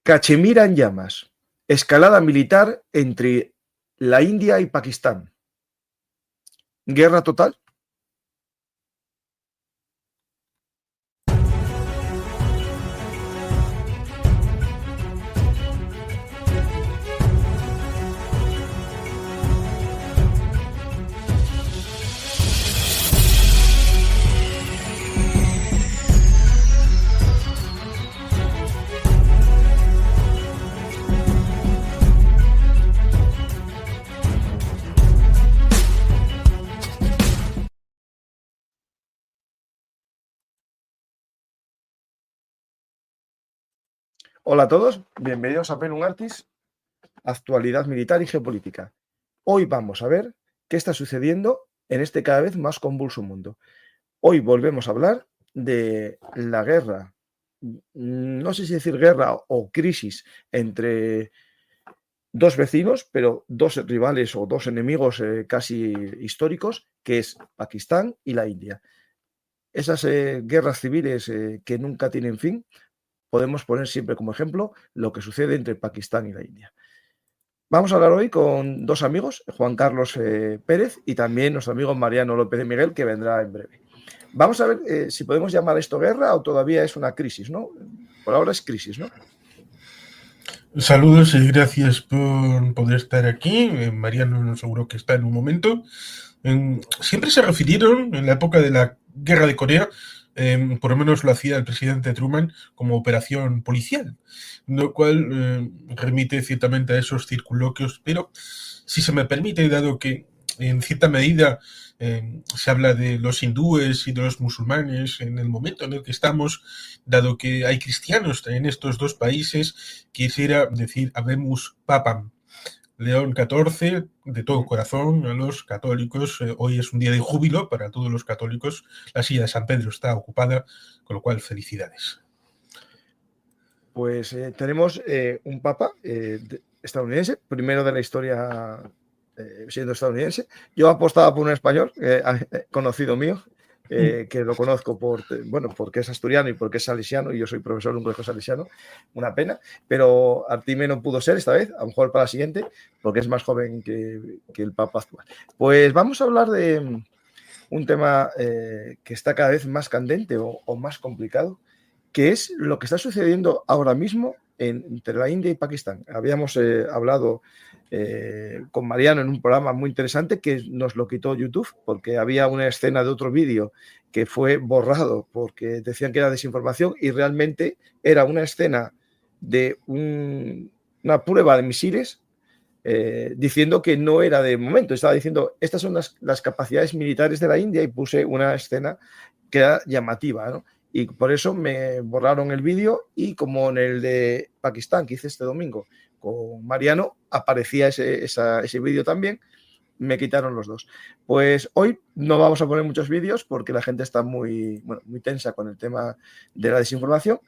Cachemira en llamas. Escalada militar entre la India y Pakistán. ¿Guerra total? Hola a todos, bienvenidos a Penum Artis, actualidad militar y geopolítica. Hoy vamos a ver qué está sucediendo en este cada vez más convulso mundo. Hoy volvemos a hablar de la guerra, no sé si decir guerra o crisis entre dos vecinos, pero dos rivales o dos enemigos casi históricos, que es Pakistán y la India. Esas guerras civiles que nunca tienen fin, podemos poner siempre como ejemplo lo que sucede entre Pakistán y la India. Vamos a hablar hoy con dos amigos, Juan Carlos Pérez y también nuestro amigo Mariano López de Miguel, que vendrá en breve. Vamos a ver si podemos llamar esto guerra o todavía es una crisis, ¿no? Por ahora es crisis, ¿no? Saludos y gracias por poder estar aquí. Mariano seguro que está en un momento. Siempre se refirieron en la época de la Guerra de Corea, por lo menos lo hacía el presidente Truman, como operación policial, lo cual remite ciertamente a esos circunloquios, pero si se me permite, dado que en cierta medida se habla de los hindúes y de los musulmanes en el momento en el que estamos, dado que hay cristianos en estos dos países, quisiera decir Habemus Papam. León XIV, de todo corazón a los católicos. Hoy es un día de júbilo para todos los católicos. La silla de San Pedro está ocupada, con lo cual felicidades. Pues tenemos un papa estadounidense, primero de la historia siendo estadounidense. Yo apostaba por un español, conocido mío, que lo conozco porque es asturiano y porque es salesiano, y yo soy profesor de un colegio salesiano, una pena, pero Artime no pudo ser esta vez, a lo mejor para la siguiente, porque es más joven que el papa actual. Pues vamos a hablar de un tema que está cada vez más candente o más complicado, que es lo que está sucediendo ahora mismo entre la India y Pakistán. Habíamos hablado con Mariano en un programa muy interesante que nos lo quitó YouTube porque había una escena de otro vídeo que fue borrado porque decían que era desinformación y realmente era una escena de una prueba de misiles diciendo que no era de momento. Estaba diciendo, estas son las capacidades militares de la India y puse una escena que era llamativa, ¿no? Y por eso me borraron el vídeo y como en el de Pakistán que hice este domingo con Mariano aparecía ese vídeo también, me quitaron los dos. Pues hoy no vamos a poner muchos vídeos porque la gente está muy tensa con el tema de la desinformación.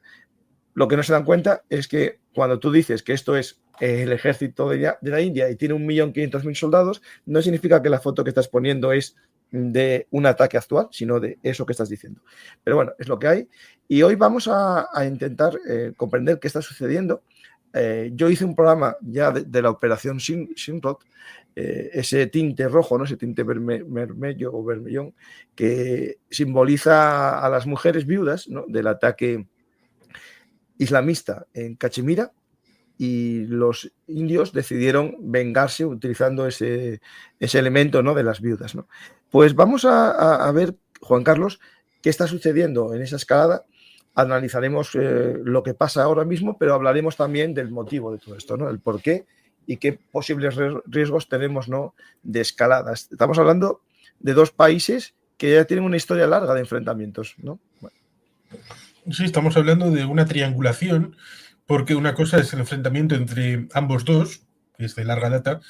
Lo que no se dan cuenta es que cuando tú dices que esto es el ejército de la India y tiene 1.500.000 soldados, no significa que la foto que estás poniendo es de un ataque actual, sino de eso que estás diciendo. Pero bueno, es lo que hay. Y hoy vamos a intentar comprender qué está sucediendo. Yo hice un programa ya de la operación Simrod, ese tinte rojo, ¿no? Ese tinte vermelho o vermellón, que simboliza a las mujeres viudas, ¿no? Del ataque islamista en Cachemira, y los indios decidieron vengarse utilizando ese elemento, ¿no? De las viudas, ¿no? Pues vamos a ver, Juan Carlos, qué está sucediendo en esa escalada. Analizaremos lo que pasa ahora mismo, pero hablaremos también del motivo de todo esto, ¿no? El por qué y qué posibles riesgos tenemos, ¿no? De escaladas. Estamos hablando de dos países que ya tienen una historia larga de enfrentamientos, ¿no? Bueno. Sí, estamos hablando de una triangulación, porque una cosa es el enfrentamiento entre ambos dos, que es de larga data,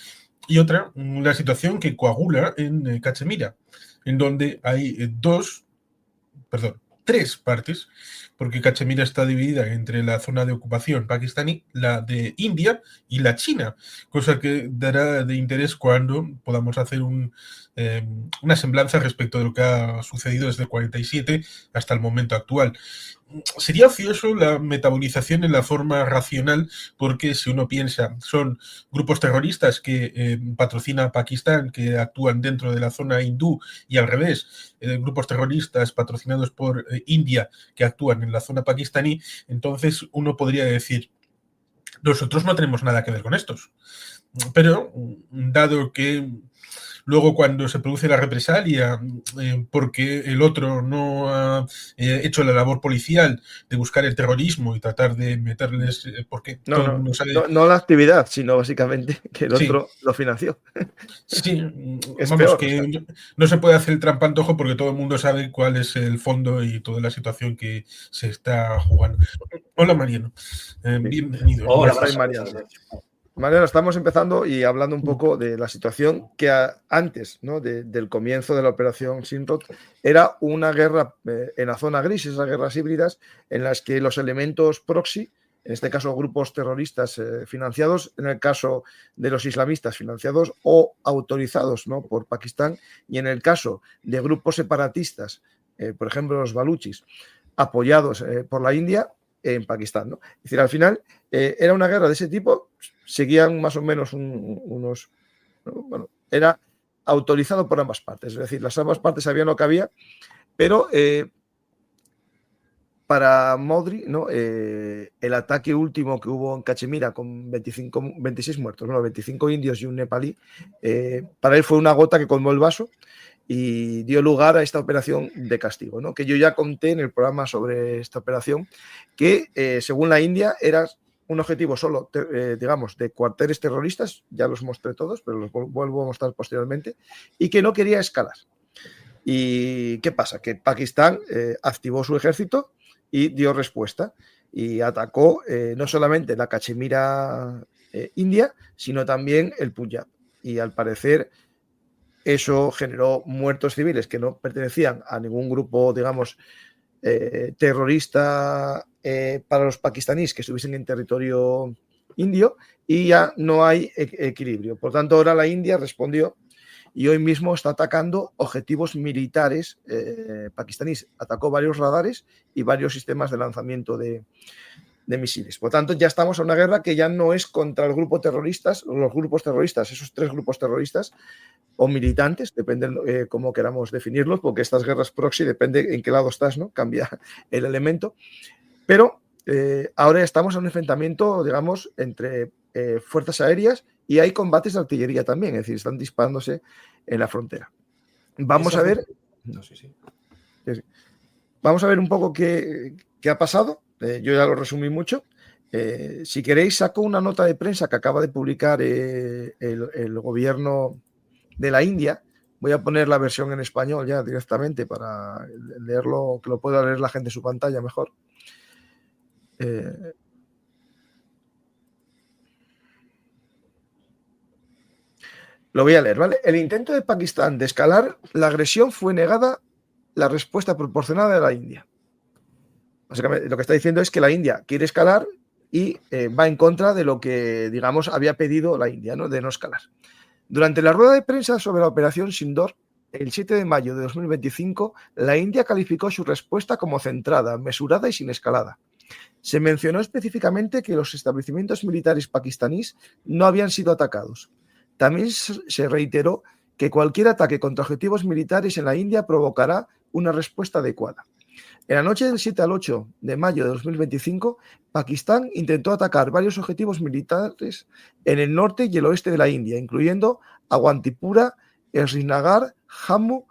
y otra, la situación que coagula en Cachemira, en donde hay tres partes, porque Cachemira está dividida entre la zona de ocupación pakistaní, la de India y la China, cosa que dará de interés cuando podamos hacer un una semblanza respecto de lo que ha sucedido desde el 47 hasta el momento actual. Sería ocioso la metabolización en la forma racional, porque si uno piensa, son grupos terroristas que patrocina a Pakistán, que actúan dentro de la zona hindú, y al revés, grupos terroristas patrocinados por India, que actúan en la zona pakistaní. Entonces uno podría decir, nosotros no tenemos nada que ver con estos. Pero, dado que luego cuando se produce la represalia, porque el otro no ha hecho la labor policial de buscar el terrorismo y tratar de meterles, porque todo el mundo sabe... No la actividad, sino básicamente que el Sí, otro lo financió. sí, Es vamos, peor. O que sea. no se puede hacer el trampantojo porque todo el mundo sabe cuál es el fondo y toda la situación que se está jugando. Hola, Mariano. Bienvenido. Hola, Está ahí buenas Mariano. tardes. Mariano, estamos empezando y hablando un poco de la situación que antes, ¿no? Del comienzo de la operación Simrod era una guerra en la zona gris, esas guerras híbridas en las que los elementos proxy, en este caso grupos terroristas financiados, en el caso de los islamistas financiados o autorizados, ¿no? por Pakistán, y en el caso de grupos separatistas, por ejemplo los baluchis, apoyados por la India, en Pakistán, ¿no? Es decir, al final era una guerra de ese tipo, seguían más o menos unos... ¿no? Bueno, era autorizado por ambas partes, es decir, las ambas partes sabían lo que había, pero para Modri, ¿no? El ataque último que hubo en Cachemira con 26 muertos, bueno, 25 indios y un nepalí, para él fue una gota que colmó el vaso y dio lugar a esta operación de castigo, ¿no? Que yo ya conté en el programa sobre esta operación, que según la India era un objetivo solo, digamos, de cuarteles terroristas, ya los mostré todos, pero los vuelvo a mostrar posteriormente, y que no quería escalar. ¿Y qué pasa? Que Pakistán activó su ejército y dio respuesta y atacó no solamente la Cachemira india, sino también el Punjab. Y al parecer eso generó muertos civiles que no pertenecían a ningún grupo, digamos, terrorista para los pakistaníes que estuviesen en territorio indio, y ya no hay equilibrio. Por tanto, ahora la India respondió y hoy mismo está atacando objetivos militares pakistaníes. Atacó varios radares y varios sistemas de lanzamiento de misiles. Por tanto, ya estamos en una guerra que ya no es contra el grupo terroristas, los grupos terroristas, esos tres grupos terroristas, o militantes, depende cómo queramos definirlos, porque estas guerras proxy depende en qué lado estás, ¿no? Cambia el elemento. Pero ahora estamos en un enfrentamiento, digamos, entre fuerzas aéreas y hay combates de artillería también, es decir, están disparándose en la frontera. Vamos a ver. No, sí. Vamos a ver un poco qué ha pasado. Yo ya lo resumí mucho. Si queréis, saco una nota de prensa que acaba de publicar el gobierno de la India. Voy a poner la versión en español ya directamente para leerlo, que lo pueda leer la gente en su pantalla mejor. Lo voy a leer, ¿vale? El intento de Pakistán de escalar la agresión fue negada la respuesta proporcionada de la India. Básicamente, lo que está diciendo es que la India quiere escalar y va en contra de lo que, digamos, había pedido la India, ¿no? De no escalar. Durante la rueda de prensa sobre la operación Sindoor, el 7 de mayo de 2025, la India calificó su respuesta como centrada, mesurada y sin escalada. Se mencionó específicamente que los establecimientos militares pakistaníes no habían sido atacados. También se reiteró que cualquier ataque contra objetivos militares en la India provocará una respuesta adecuada. En la noche del 7 al 8 de mayo de 2025, Pakistán intentó atacar varios objetivos militares en el norte y el oeste de la India, incluyendo Awantipura, Srinagar, Jammu,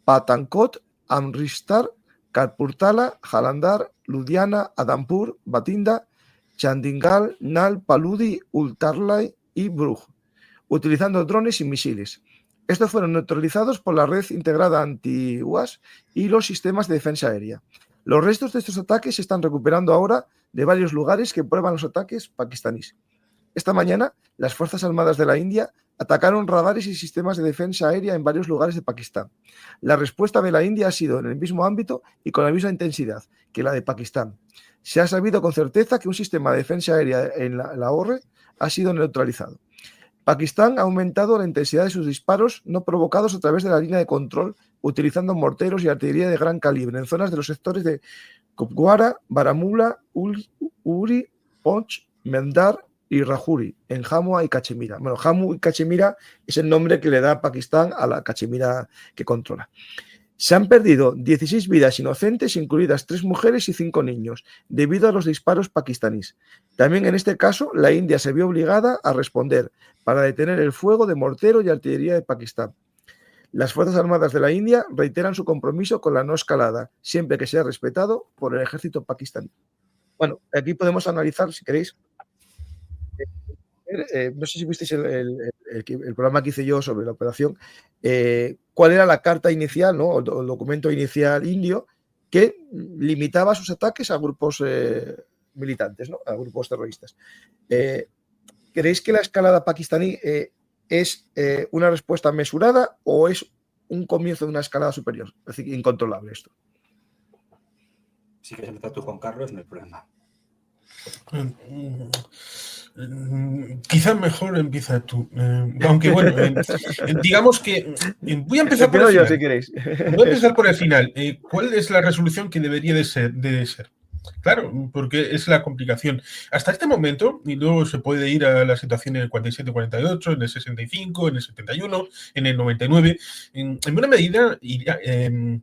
Pathankot, Amritsar, Karpurtala, Jalandhar, Ludhiana, Adhampur, Bathinda, Chandigarh, Nal, Paludi, Ultarlai y Bruj, utilizando drones y misiles. Estos fueron neutralizados por la red integrada anti-UAS y los sistemas de defensa aérea. Los restos de estos ataques se están recuperando ahora de varios lugares que prueban los ataques pakistaníes. Esta mañana, las Fuerzas Armadas de la India atacaron radares y sistemas de defensa aérea en varios lugares de Pakistán. La respuesta de la India ha sido en el mismo ámbito y con la misma intensidad que la de Pakistán. Se ha sabido con certeza que un sistema de defensa aérea en la ORRE ha sido neutralizado. Pakistán ha aumentado la intensidad de sus disparos no provocados a través de la línea de control, utilizando morteros y artillería de gran calibre en zonas de los sectores de Kupwara, Baramulla, Uri, Poonch, Mendar y Rajuri, en Jammu y Cachemira. Bueno, Jammu y Cachemira es el nombre que le da Pakistán a la Cachemira que controla. Se han perdido 16 vidas inocentes, incluidas 3 mujeres y 5 niños, debido a los disparos pakistaníes. También en este caso, la India se vio obligada a responder para detener el fuego de mortero y artillería de Pakistán. Las Fuerzas Armadas de la India reiteran su compromiso con la no escalada, siempre que sea respetado por el ejército pakistaní. Bueno, aquí podemos analizar, si queréis, no sé si visteis el programa que hice yo sobre la operación, cuál era la carta inicial, ¿no? El documento inicial indio que limitaba sus ataques a grupos militantes, ¿no? A grupos terroristas. ¿Creéis que la escalada pakistaní es una respuesta mesurada o es un comienzo de una escalada superior? Es decir, incontrolable esto. Si quieres empezar tú, Juan Carlos, no hay problema. Quizá mejor empieza tú. Aunque bueno, digamos que voy a empezar por el final. Si queréis. Voy a empezar por el final. ¿Cuál es la resolución que debería de ser? Claro, porque es la complicación. Hasta este momento, y luego se puede ir a la situación en el 47-48, en el 65, en el 71, en el 99, en buena medida en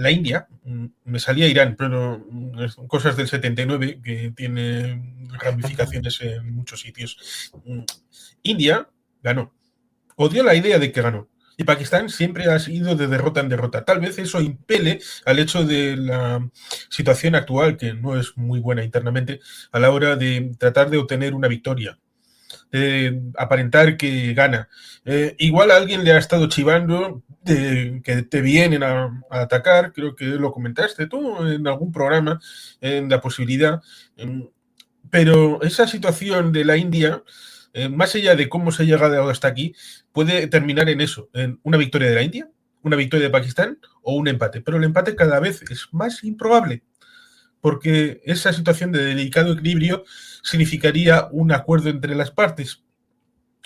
la India, me salía Irán, pero son cosas del 79 que tiene ramificaciones en muchos sitios. India ganó. Odió la idea de que ganó. Y Pakistán siempre ha ido de derrota en derrota. Tal vez eso impele al hecho de la situación actual, que no es muy buena internamente, a la hora de tratar de obtener una victoria, de aparentar que gana. Igual a alguien le ha estado chivando de que te vienen a atacar, creo que lo comentaste tú en algún programa, en la posibilidad. Pero esa situación de la India, más allá de cómo se ha llegado hasta aquí, puede terminar en eso, en una victoria de la India, una victoria de Pakistán o un empate. Pero el empate cada vez es más improbable, porque esa situación de delicado equilibrio significaría un acuerdo entre las partes.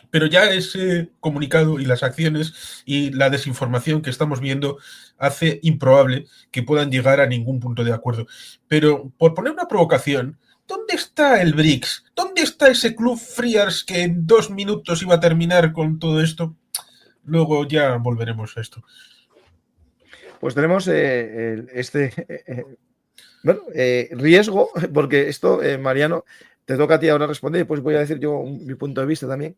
Pero ya ese comunicado y las acciones y la desinformación que estamos viendo hace improbable que puedan llegar a ningún punto de acuerdo. Pero por poner una provocación, ¿dónde está el BRICS? ¿Dónde está ese club Friars que en 2 minutos iba a terminar con todo esto? Luego ya volveremos a esto. Pues tenemos riesgo, porque esto, Mariano, te toca a ti ahora responder y pues voy a decir yo mi punto de vista también.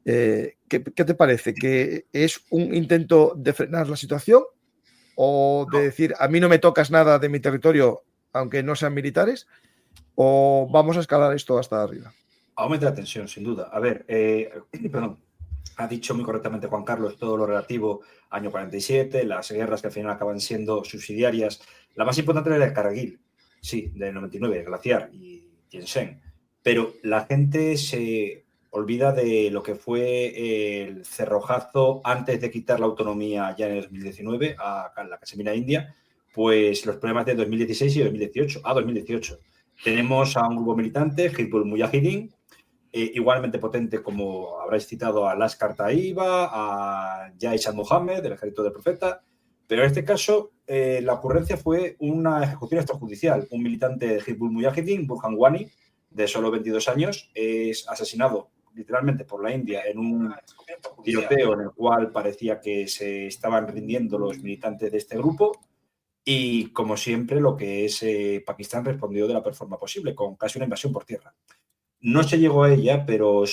¿Qué te parece? ¿Que es un intento de frenar la situación o de decir a mí no me tocas nada de mi territorio aunque no sean militares? ¿O vamos a escalar esto hasta arriba? Aumenta la tensión, sin duda. A ver, perdón. Ha dicho muy correctamente Juan Carlos todo lo relativo al año 47, las guerras que al final acaban siendo subsidiarias. La más importante era el Kargil, sí, del 99, el Glaciar y Tien Sen. Pero la gente se olvida de lo que fue el cerrojazo antes de quitar la autonomía ya en el 2019 a la Cachemira India, pues los problemas de 2016 y 2018, a 2018. Tenemos a un grupo militante, Hizbul Mujahideen, igualmente potente como habréis citado a Lashkar Taiba, a Jaish al-Mohammed, del ejército del profeta, pero en este caso la ocurrencia fue una ejecución extrajudicial. Un militante de Hizbul Mujahideen, Burhan Wani, de solo 22 años, es asesinado literalmente por la India en un tiroteo en el cual parecía que se estaban rindiendo los militantes de este grupo. Y como siempre, lo que es Pakistán respondió de la peor forma posible, con casi una invasión por tierra. No se llegó a ella, pero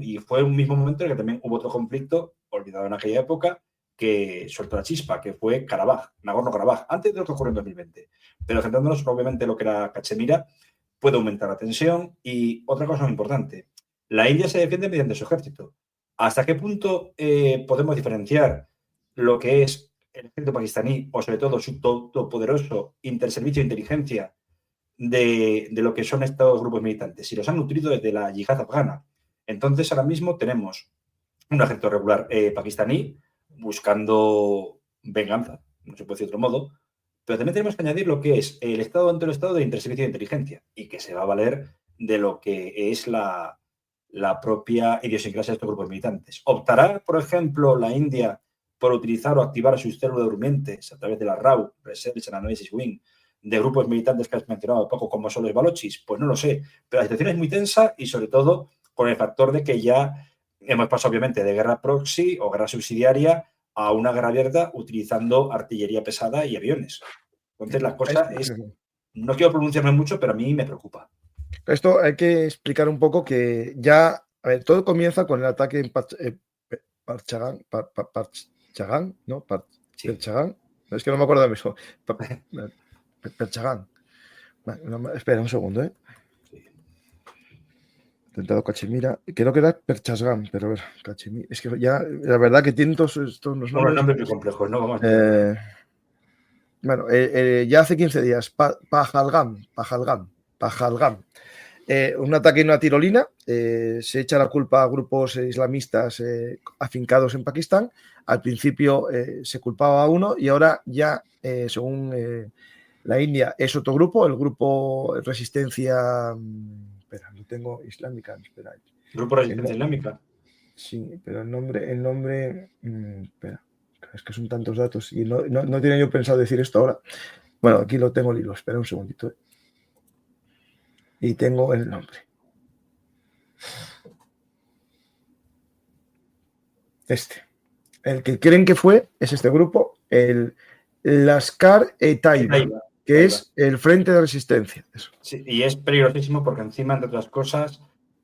y fue un mismo momento en el que también hubo otro conflicto, olvidado en aquella época, que soltó la chispa, que fue Karabaj, Nagorno-Karabaj, antes de lo que ocurrió en 2020. Pero centrándonos obviamente en lo que era Cachemira, puede aumentar la tensión. Y otra cosa muy importante, la India se defiende mediante su ejército. ¿Hasta qué punto podemos diferenciar lo que es el ejército pakistaní o sobre todo su todopoderoso interservicio de inteligencia de lo que son estos grupos militantes? Si los han nutrido desde la yihad afgana. Entonces, ahora mismo tenemos un ejército regular pakistaní buscando venganza, no se puede decir de otro modo, pero también tenemos que añadir lo que es el Estado dentro del Estado de interservicio de inteligencia y que se va a valer de lo que es la la propia idiosincrasia de estos grupos militantes. ¿Optará, por ejemplo, la India por utilizar o activar sus células durmientes a través de la RAW, Research and Analysis Wing, de grupos militantes que has mencionado poco, como son los balochis? Pues no lo sé, pero la situación es muy tensa y sobre todo con el factor de que ya hemos pasado obviamente de guerra proxy o guerra subsidiaria a una guerra abierta utilizando artillería pesada y aviones. Entonces la cosa es, no quiero pronunciarme mucho, pero a mí me preocupa. Esto hay que explicar un poco que ya, a ver, todo comienza con el ataque en Parchagán, ¿no? Sí. Perchagán, es que no me acuerdo de mismo. Perchagán. Espera un segundo, ¿eh? Intentado Cachemira, creo que era Perchasgán, pero a ver, Cachemira, es que ya, la verdad que tienen todos estos nombres. Unos nombres muy complejos, ¿no? Vamos bueno, ya hace 15 días, Pahalgam. Un ataque en una tirolina, se echa la culpa a grupos islamistas afincados en Pakistán. Al principio se culpaba a uno y ahora ya, según la India, es otro grupo, el grupo Resistencia... Espera, lo tengo islámica. Espera. ¿Grupo Resistencia Islámica? Sí, pero el nombre... espera, es que son tantos datos y no tenía yo pensado decir esto ahora. Bueno, aquí lo tengo el hilo, espera un segundito. Y tengo el nombre. El que creen que fue es este grupo, el Lashkar-e-Taiba, que es el Frente de Resistencia. Eso. Sí, y es peligrosísimo porque encima, entre otras cosas,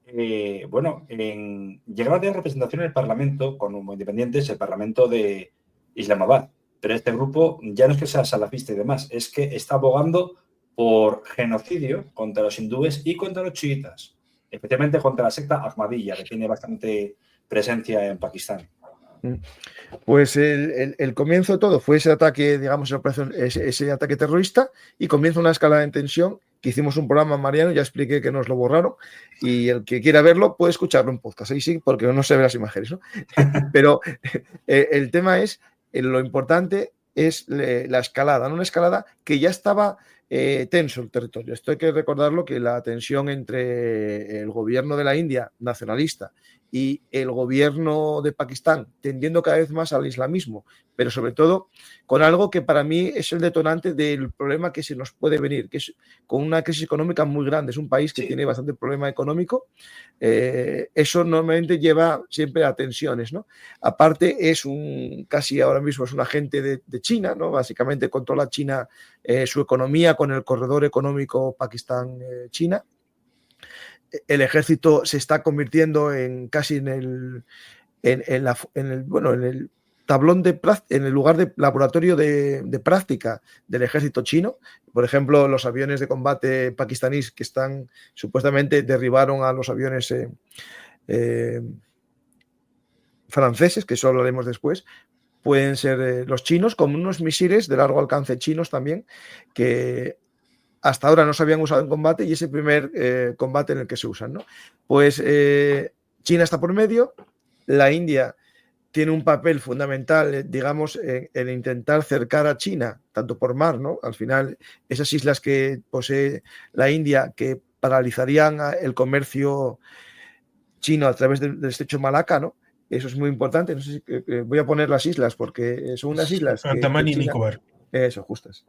llegaba a tener representación en el Parlamento, como independientes, el Parlamento de Islamabad. Pero este grupo ya no es que sea salafista y demás, es que está abogando por genocidio contra los hindúes y contra los chiitas, especialmente contra la secta Ahmadiyya, que tiene bastante presencia en Pakistán. Pues el comienzo de todo fue ese ataque, digamos, ese ataque terrorista, y comienza una escalada en tensión que hicimos un programa, Mariano, ya expliqué que nos lo borraron, y el que quiera verlo puede escucharlo en podcast, ahí sí, porque no se ven las imágenes, ¿no? Pero el tema es, lo importante es la escalada, ¿no? Una escalada que ya estaba tenso el territorio. Esto hay que recordarlo, que la tensión entre el gobierno de la India nacionalista y el gobierno de Pakistán, tendiendo cada vez más al islamismo, pero sobre todo con algo que para mí es el detonante del problema que se nos puede venir, que es con una crisis económica muy grande. Es un país que tiene bastante problema económico. Eso normalmente lleva siempre a tensiones, ¿no? Aparte, casi ahora mismo es un agente de China, ¿no? Básicamente controla China su economía con el corredor económico Pakistán-China. El ejército se está convirtiendo casi en el tablón en el lugar de laboratorio de práctica del ejército chino. Por ejemplo, los aviones de combate pakistaníes que supuestamente derribaron a los aviones franceses, que eso hablaremos después, pueden ser los chinos, como unos misiles de largo alcance chinos también, que hasta ahora no se habían usado en combate, y es el primer combate en el que se usan, ¿no? Pues China está por medio, la India tiene un papel fundamental, digamos, en intentar cercar a China, tanto por mar, ¿no? Al final, esas islas que posee la India, que paralizarían el comercio chino a través del estrecho de Malaca, ¿no? Eso es muy importante. No sé si, voy a poner las islas, porque son unas islas Andaman y Nicobar. Eso, justas.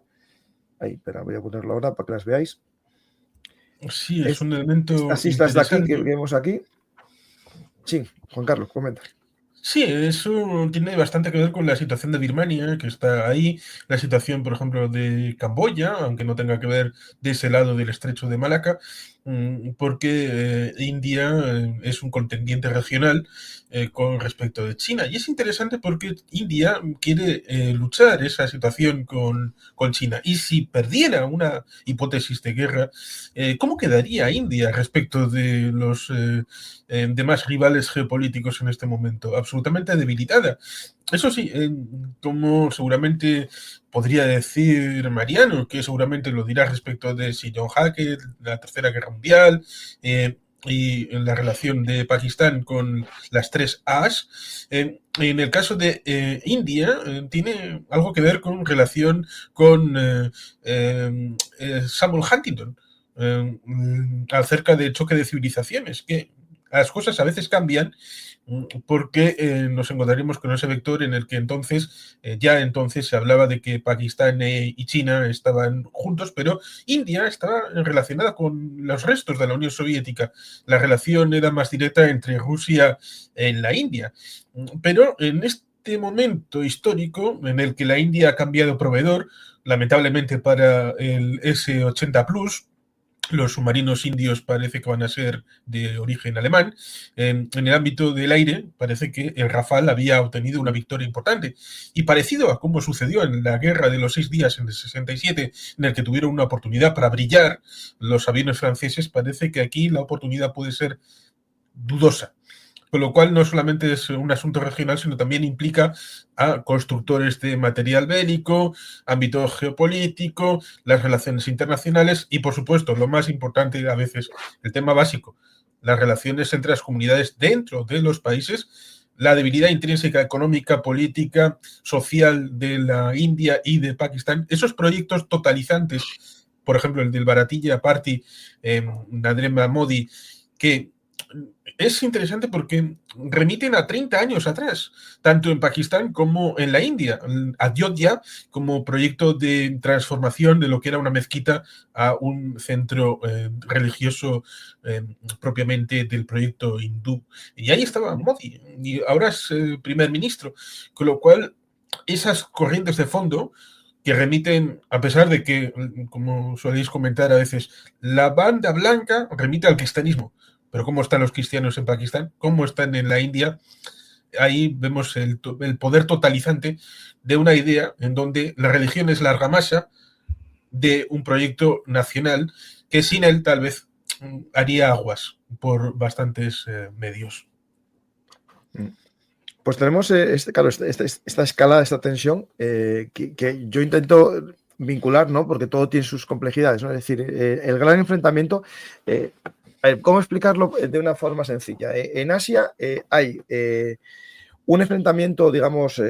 Ahí, espera, voy a ponerlo ahora para que las veáis. Sí, es un elemento. Estas islas de aquí que vemos aquí. Sí, Juan Carlos, comenta. Sí, eso tiene bastante que ver con la situación de Birmania, que está ahí, la situación, por ejemplo, de Camboya, aunque no tenga que ver de ese lado del estrecho de Malaca, porque India es un contendiente regional con respecto de China. Y es interesante porque India quiere luchar esa situación con China. Y si perdiera una hipótesis de guerra, ¿cómo quedaría India respecto de los demás rivales geopolíticos en este momento? Absolutamente debilitada. Eso sí, como seguramente podría decir Mariano, que seguramente lo dirá respecto de Sir John Hackett, la Tercera Guerra Mundial, y la relación de Pakistán con las tres A's. En el caso de India, tiene algo que ver con relación con Samuel Huntington, acerca del choque de civilizaciones, que las cosas a veces cambian porque nos encontraremos con ese vector en el que ya entonces se hablaba de que Pakistán y China estaban juntos, pero India estaba relacionada con los restos de la Unión Soviética. La relación era más directa entre Rusia y la India. Pero en este momento histórico en el que la India ha cambiado proveedor, lamentablemente para el S-80 Plus, los submarinos indios parece que van a ser de origen alemán. En el ámbito del aire, parece que el Rafale había obtenido una victoria importante. Y parecido a como sucedió en la Guerra de los 6 días en el 67, en el que tuvieron una oportunidad para brillar los aviones franceses, parece que aquí la oportunidad puede ser dudosa. Con lo cual no solamente es un asunto regional, sino también implica a constructores de material bélico, ámbito geopolítico, las relaciones internacionales y, por supuesto, lo más importante a veces, el tema básico, las relaciones entre las comunidades dentro de los países, la debilidad intrínseca económica, política, social de la India y de Pakistán, esos proyectos totalizantes, por ejemplo, el del Bharatiya Party, Narendra Modi, que es interesante porque remiten a 30 años atrás, tanto en Pakistán como en la India. Ayodhya como proyecto de transformación de lo que era una mezquita a un centro religioso propiamente del proyecto hindú. Y ahí estaba Modi, y ahora es primer ministro. Con lo cual, esas corrientes de fondo que remiten, a pesar de que, como soléis comentar a veces, la banda blanca remite al cristianismo. Pero ¿cómo están los cristianos en Pakistán? ¿Cómo están en la India? Ahí vemos el poder totalizante de una idea en donde la religión es la argamasa de un proyecto nacional que sin él tal vez haría aguas por bastantes medios. Pues tenemos claro, esta escala, esta tensión que yo intento vincular, ¿no? Porque todo tiene sus complejidades, ¿no? Es decir, el gran enfrentamiento... A ver, ¿cómo explicarlo de una forma sencilla? En Asia hay un enfrentamiento, digamos,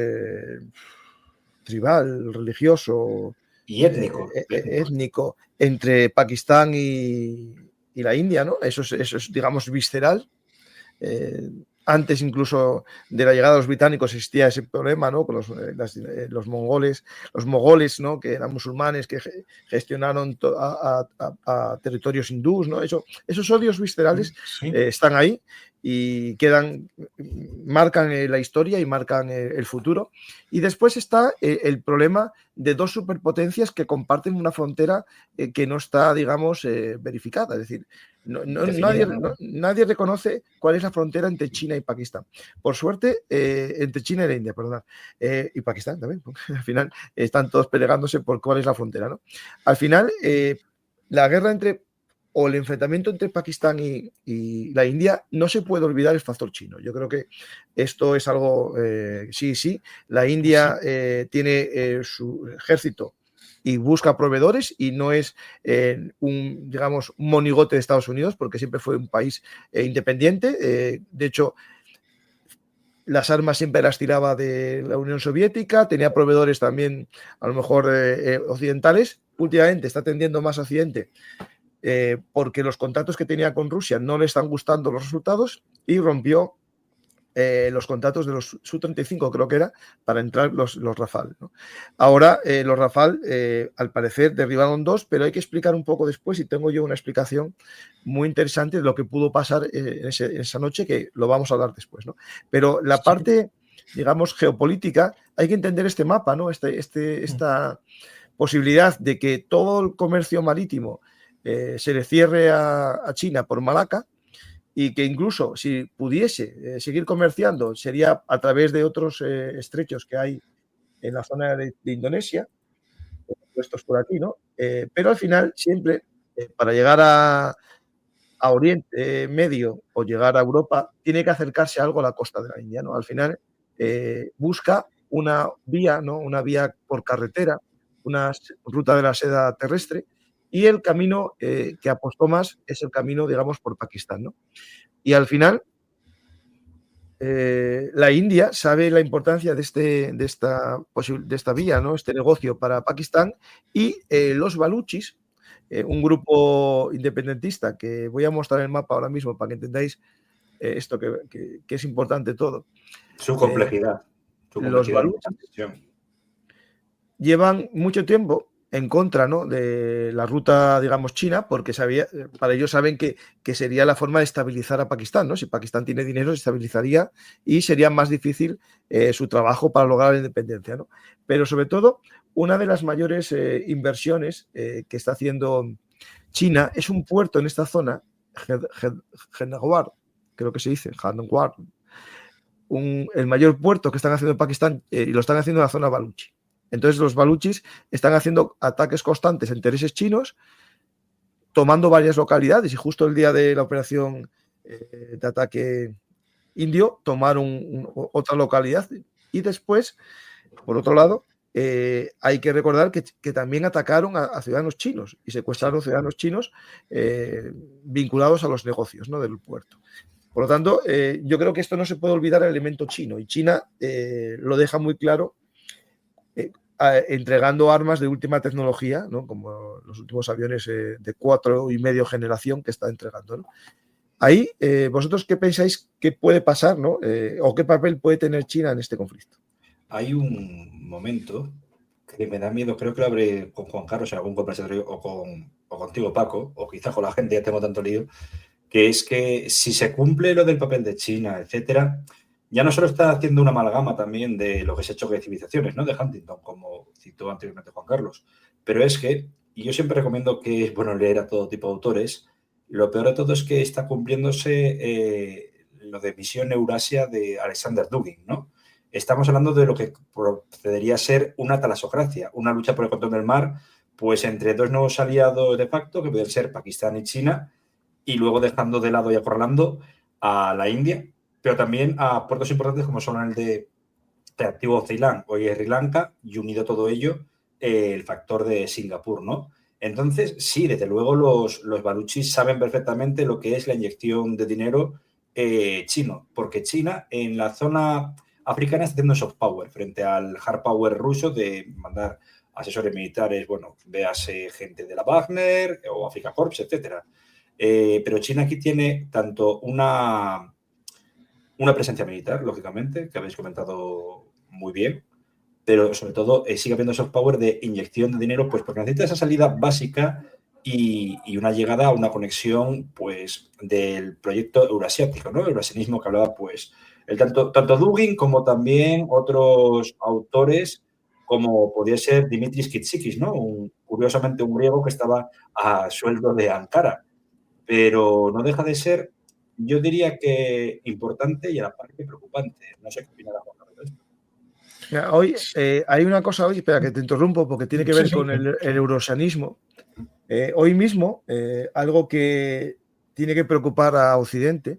tribal, religioso y étnico entre Pakistán y la India, ¿no? Eso es digamos, visceral. Antes incluso de la llegada de los británicos existía ese problema, ¿no? Con los mogoles, ¿no? Que eran musulmanes que gestionaron a territorios hindús, ¿no? Esos odios viscerales están ahí y marcan la historia y marcan el futuro. Y después está el problema de dos superpotencias que comparten una frontera que no está, digamos, verificada. Es decir, nadie reconoce cuál es la frontera entre China y Pakistán. Por suerte, entre China y la India, perdón, y Pakistán también, porque al final están todos peleándose por cuál es la frontera, ¿no? Al final, la guerra o el enfrentamiento entre Pakistán y la India, no se puede olvidar el factor chino. Yo creo que esto es algo, sí, la India tiene su ejército y busca proveedores y no es un monigote de Estados Unidos, porque siempre fue un país independiente. De hecho, las armas siempre las tiraba de la Unión Soviética, tenía proveedores también a lo mejor occidentales. Últimamente está tendiendo más a Occidente porque los contactos que tenía con Rusia no le están gustando los resultados y rompió los contratos de los Su-35, creo que era, para entrar los Rafale, ¿no? Ahora, los Rafale, al parecer, derribaron 2, pero hay que explicar un poco después, y tengo yo una explicación muy interesante de lo que pudo pasar en esa noche, que lo vamos a hablar después, ¿no? Pero la parte, digamos, geopolítica, hay que entender este mapa, ¿no? Esta posibilidad de que todo el comercio marítimo se le cierre a China por Malaca, y que incluso si pudiese seguir comerciando sería a través de otros estrechos que hay en la zona de Indonesia, puestos por aquí, ¿no? Pero al final siempre para llegar a Oriente Medio o llegar a Europa tiene que acercarse algo a la costa de la India, ¿no? Al final busca una vía, ¿no? Una vía por carretera, una ruta de la seda terrestre, y el camino que apostó más es el camino, digamos, por Pakistán, ¿no? Y al final, la India sabe la importancia de esta vía, ¿no? Este negocio para Pakistán, y los baluchis, un grupo independentista que voy a mostrar el mapa ahora mismo para que entendáis esto que es importante todo. Su complejidad. Los baluchis llevan mucho tiempo en contra, ¿no?, de la ruta, digamos, china, porque para ellos saben que sería la forma de estabilizar a Pakistán, ¿no? Si Pakistán tiene dinero, se estabilizaría y sería más difícil su trabajo para lograr la independencia, ¿no? Pero sobre todo, una de las mayores inversiones que está haciendo China es un puerto en esta zona, Jandawar, creo que se dice, Jandawar, el mayor puerto que están haciendo en Pakistán, y lo están haciendo en la zona baluchi. Entonces los baluchis están haciendo ataques constantes a intereses chinos, tomando varias localidades, y justo el día de la operación de ataque indio tomaron otra localidad, y después, por otro lado, hay que recordar que también atacaron a ciudadanos chinos y secuestraron ciudadanos chinos vinculados a los negocios, ¿no?, del puerto. Por lo tanto, yo creo que esto no se puede olvidar el elemento chino, y China lo deja muy claro entregando armas de última tecnología, ¿no?, como los últimos aviones de 4,5 generación que está entregando, ¿no? Ahí, ¿vosotros qué pensáis que puede pasar, ¿no?, o qué papel puede tener China en este conflicto? Hay un momento que me da miedo, creo que lo habré con Juan Carlos en algún conversatorio o contigo, Paco, o quizás con la gente, ya tengo tanto lío, que es que si se cumple lo del papel de China, etcétera, ya no solo está haciendo una amalgama también de lo que se ha hecho de civilizaciones, ¿no?, de Huntington, como citó anteriormente Juan Carlos, pero es que, y yo siempre recomiendo que es bueno leer a todo tipo de autores, lo peor de todo es que está cumpliéndose lo de Misión Eurasia de Alexander Dugin, ¿no? Estamos hablando de lo que procedería a ser una talasocracia, una lucha por el control del mar, pues entre dos nuevos aliados de facto, que pueden ser Pakistán y China, y luego dejando de lado y acorralando a la India, pero también a puertos importantes como son el de antiguo Ceilán o Sri Lanka, y unido todo ello el factor de Singapur, ¿no? Entonces, sí, desde luego los baluchis saben perfectamente lo que es la inyección de dinero chino, porque China en la zona africana está haciendo soft power frente al hard power ruso de mandar asesores militares, bueno, véase gente de la Wagner o Africa Corps, etcétera. Pero China aquí tiene tanto una presencia militar, lógicamente, que habéis comentado muy bien, pero sobre todo sigue habiendo soft power de inyección de dinero, pues porque necesita esa salida básica y una llegada a una conexión, pues, del proyecto eurasiático, ¿no? El eurasianismo que hablaba, pues, tanto Dugin como también otros autores, como podía ser Dimitris Kitsikis, ¿no? Curiosamente un griego que estaba a sueldo de Ankara, pero no deja de ser, yo diría que importante y a la parte preocupante. No sé qué opinará Juan Carlos de esto. Mira, hoy hay una cosa hoy, espera que te interrumpo, porque tiene que ver con el eurasianismo. Hoy mismo, algo que tiene que preocupar a Occidente,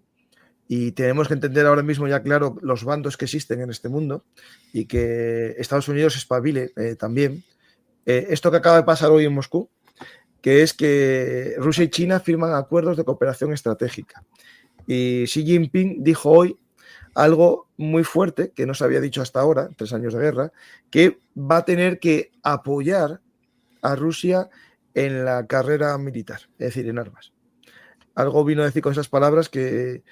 y tenemos que entender ahora mismo ya claro los bandos que existen en este mundo, y que Estados Unidos espabile también. Esto que acaba de pasar hoy en Moscú, que es que Rusia y China firman acuerdos de cooperación estratégica. Y Xi Jinping dijo hoy algo muy fuerte que no se había dicho hasta ahora, 3 años de guerra, que va a tener que apoyar a Rusia en la carrera militar, es decir, en armas. Algo vino a decir con esas palabras que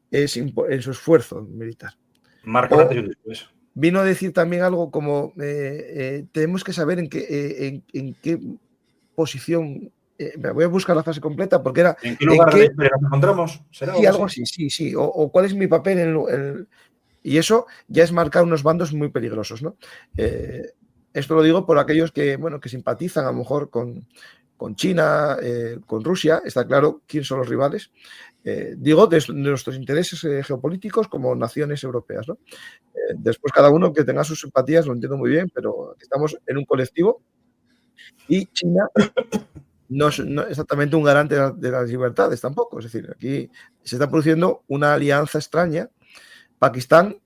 es en su esfuerzo militar. Marca un antes y un después. Vino a decir también algo como tenemos que saber en qué posición. Voy a buscar la frase completa porque era. ¿En qué lugar de la historia nos encontramos? ¿Será sí, algo así, sí. O cuál es mi papel y eso ya es marcar unos bandos muy peligrosos, ¿no? Esto lo digo por aquellos que, bueno, que simpatizan a lo mejor con China, con Rusia. Está claro quién son los rivales. Digo, de nuestros intereses geopolíticos como naciones europeas, ¿no? Después cada uno que tenga sus simpatías, lo entiendo muy bien, pero estamos en un colectivo y China no es exactamente un garante de las libertades tampoco. Es decir, aquí se está produciendo una alianza extraña. Pakistán,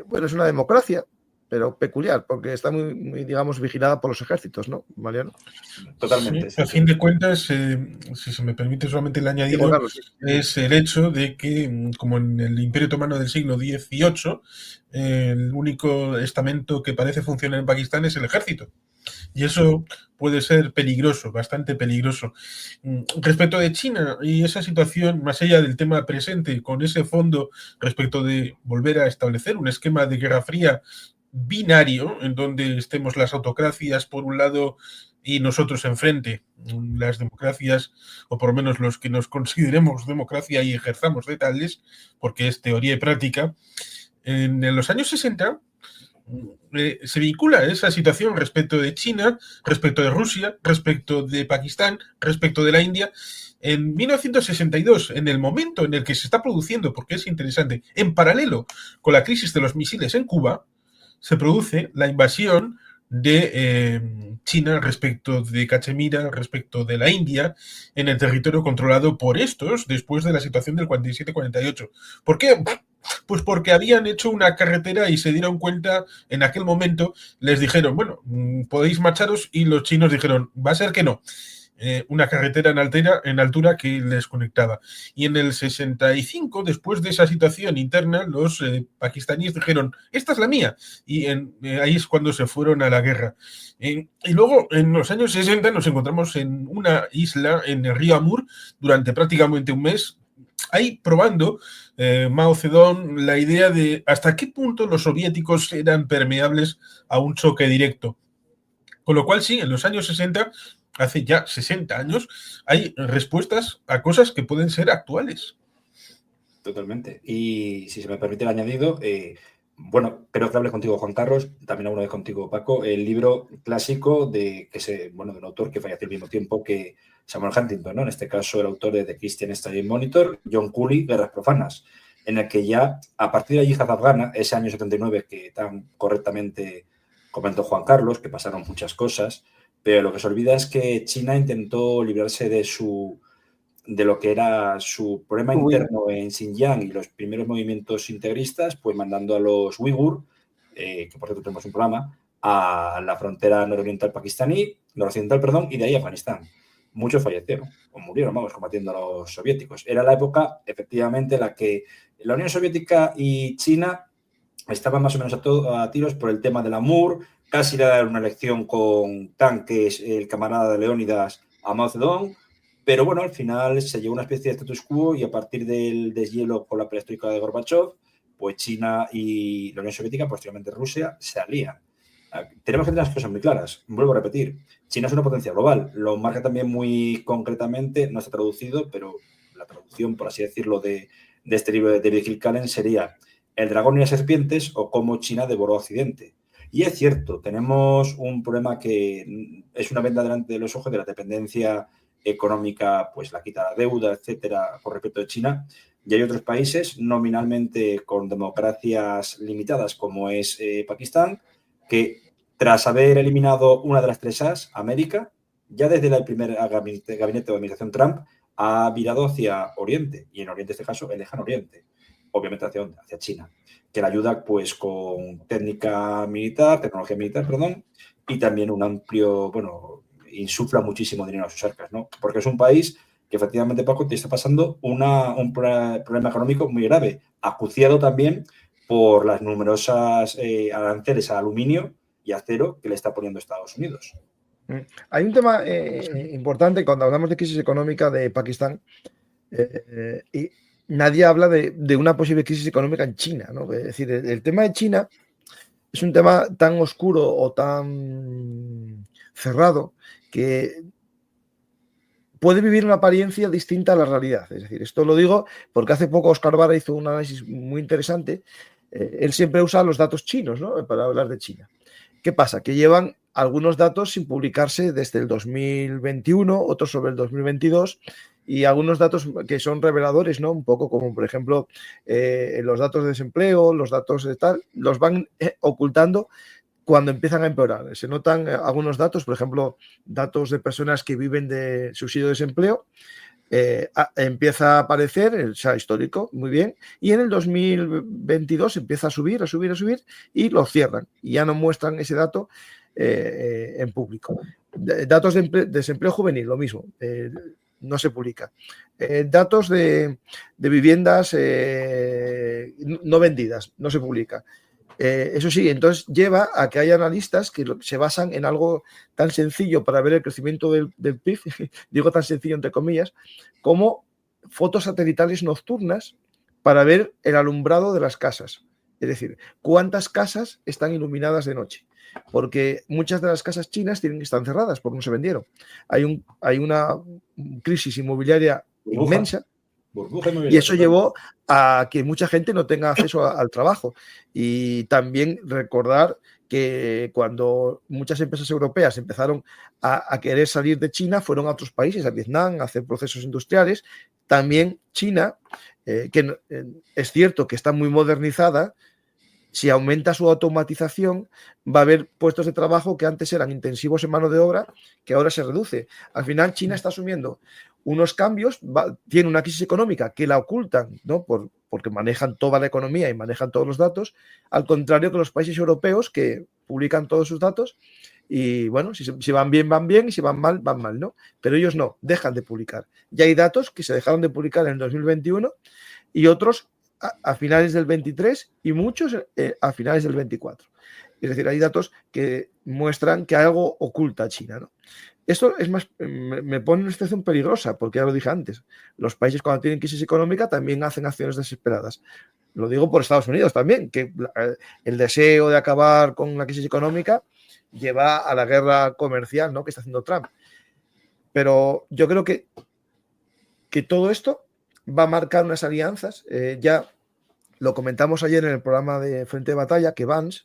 bueno, es una democracia, pero peculiar, porque está muy, digamos, vigilada por los ejércitos, ¿no, Mariano? Totalmente. Sí, a fin de cuentas, si se me permite solamente el añadido, es el hecho de que, como en el Imperio Otomano del siglo XVIII, el único estamento que parece funcionar en Pakistán es el ejército. Y eso puede ser peligroso, bastante peligroso. Respecto de China y esa situación, más allá del tema presente, con ese fondo respecto de volver a establecer un esquema de Guerra Fría binario, en donde estemos las autocracias por un lado y nosotros enfrente, las democracias, o por lo menos los que nos consideremos democracia y ejerzamos de tales, porque es teoría y práctica. En los años 60 se vincula esa situación respecto de China, respecto de Rusia, respecto de Pakistán, respecto de la India. En 1962, en el momento en el que se está produciendo, porque es interesante, en paralelo con la crisis de los misiles en Cuba, se produce la invasión de China respecto de Cachemira, respecto de la India, en el territorio controlado por estos después de la situación del 47-48. ¿Por qué? Pues porque habían hecho una carretera y se dieron cuenta en aquel momento, les dijeron, bueno, podéis marcharos, y los chinos dijeron, va a ser que no. Una carretera en altura que les conectaba. Y en el 65, después de esa situación interna, los pakistaníes dijeron, esta es la mía. Y ahí es cuando se fueron a la guerra. Y luego, en los años 60, nos encontramos en una isla, en el río Amur, durante prácticamente un mes, ahí probando Mao Zedong la idea de hasta qué punto los soviéticos eran permeables a un choque directo. Con lo cual, sí, en los años 60, hace ya 60 años, hay respuestas a cosas que pueden ser actuales. Totalmente. Y si se me permite el añadido, bueno, creo que hablé contigo, Juan Carlos, también alguna vez contigo, Paco, el libro clásico de un autor que falleció al mismo tiempo que Samuel Huntington, ¿no? En este caso, el autor de The Christian Study Monitor, John Cooley, Guerras Profanas, en el que ya, a partir de la yihad afgana, ese año 79 que tan correctamente comentó Juan Carlos, que pasaron muchas cosas, pero lo que se olvida es que China intentó librarse de lo que era su problema interno en Xinjiang y los primeros movimientos integristas, pues mandando a los uigur, que por cierto tenemos un programa, a la frontera noroccidental y de ahí a Afganistán. Muchos fallecieron o murieron, combatiendo a los soviéticos. Era la época, efectivamente, en la que la Unión Soviética y China estaban más o menos a tiros por el tema del Amur, casi le daban una elección con tanques el camarada de Leónidas a Mao Zedong, pero bueno, al final se llegó a una especie de status quo y a partir del deshielo con la perestroika de Gorbachev, pues China y la Unión Soviética, posteriormente Rusia, se alían. Tenemos que tener las cosas muy claras. Vuelvo a repetir, China es una potencia global. Lo marca también muy concretamente, no está traducido, pero la traducción, por así decirlo, de este libro de David Kilcullen sería El dragón y las serpientes o cómo China devoró a Occidente. Y es cierto, tenemos un problema que es una venda delante de los ojos de la dependencia económica, pues la quita la deuda, etcétera, con respecto de China. Y hay otros países nominalmente con democracias limitadas, como es Pakistán, que tras haber eliminado una de las tres A's, América, ya desde el primer gabinete de administración Trump, ha virado hacia Oriente, y en Oriente, en este caso, el lejano Oriente, obviamente hacia China, que la ayuda pues con tecnología militar, y también un amplio, insufla muchísimo dinero a sus arcas, ¿no? Porque es un país que efectivamente, Paco, te está pasando un problema económico muy grave, acuciado también por las numerosas aranceles al aluminio y acero que le está poniendo Estados Unidos. Hay un tema importante cuando hablamos de crisis económica de Pakistán y nadie habla de una posible crisis económica en China, ¿no? Es decir, el tema de China es un tema tan oscuro o tan cerrado que puede vivir una apariencia distinta a la realidad. Es decir, esto lo digo porque hace poco Oscar Vara hizo un análisis muy interesante. Él siempre usa los datos chinos, ¿no?, para hablar de China. ¿Qué pasa? Que llevan algunos datos sin publicarse desde el 2021, otros sobre el 2022, y algunos datos que son reveladores, ¿no? Un poco como, por ejemplo, los datos de desempleo, los datos de tal, los van ocultando cuando empiezan a empeorar. Se notan algunos datos, por ejemplo, datos de personas que viven de subsidio de desempleo, empieza a aparecer el SHA histórico, muy bien, y en el 2022 empieza a subir, y lo cierran, y ya no muestran ese dato en público. Datos de desempleo juvenil, lo mismo, no se publica. Datos de viviendas no vendidas, no se publica. Eso sí, entonces lleva a que haya analistas que se basan en algo tan sencillo para ver el crecimiento del PIB, digo tan sencillo entre comillas, como fotos satelitales nocturnas para ver el alumbrado de las casas. Es decir, cuántas casas están iluminadas de noche. Porque muchas de las casas chinas están cerradas porque no se vendieron. Hay una crisis inmobiliaria inmensa. Y eso llevó a que mucha gente no tenga acceso al trabajo. Y también recordar que cuando muchas empresas europeas empezaron a querer salir de China, fueron a otros países, a Vietnam, a hacer procesos industriales. También China, que es cierto que está muy modernizada, si aumenta su automatización, va a haber puestos de trabajo que antes eran intensivos en mano de obra, que ahora se reduce. Al final, China está asumiendo unos cambios, tiene una crisis económica que la ocultan, ¿no? Porque manejan toda la economía y manejan todos los datos, al contrario que los países europeos que publican todos sus datos y, bueno, si van bien y si van mal, ¿no? Pero ellos no, dejan de publicar. Ya hay datos que se dejaron de publicar en el 2021 y otros a finales del 23 y muchos a finales del 24. Es decir, hay datos que muestran que algo oculta China, ¿no? Esto es más, me pone en una situación peligrosa, porque ya lo dije antes, los países cuando tienen crisis económica también hacen acciones desesperadas. Lo digo por Estados Unidos también, que el deseo de acabar con la crisis económica lleva a la guerra comercial, ¿no?, que está haciendo Trump. Pero yo creo que todo esto va a marcar unas alianzas. Ya lo comentamos ayer en el programa de Frente de Batalla, que Vance,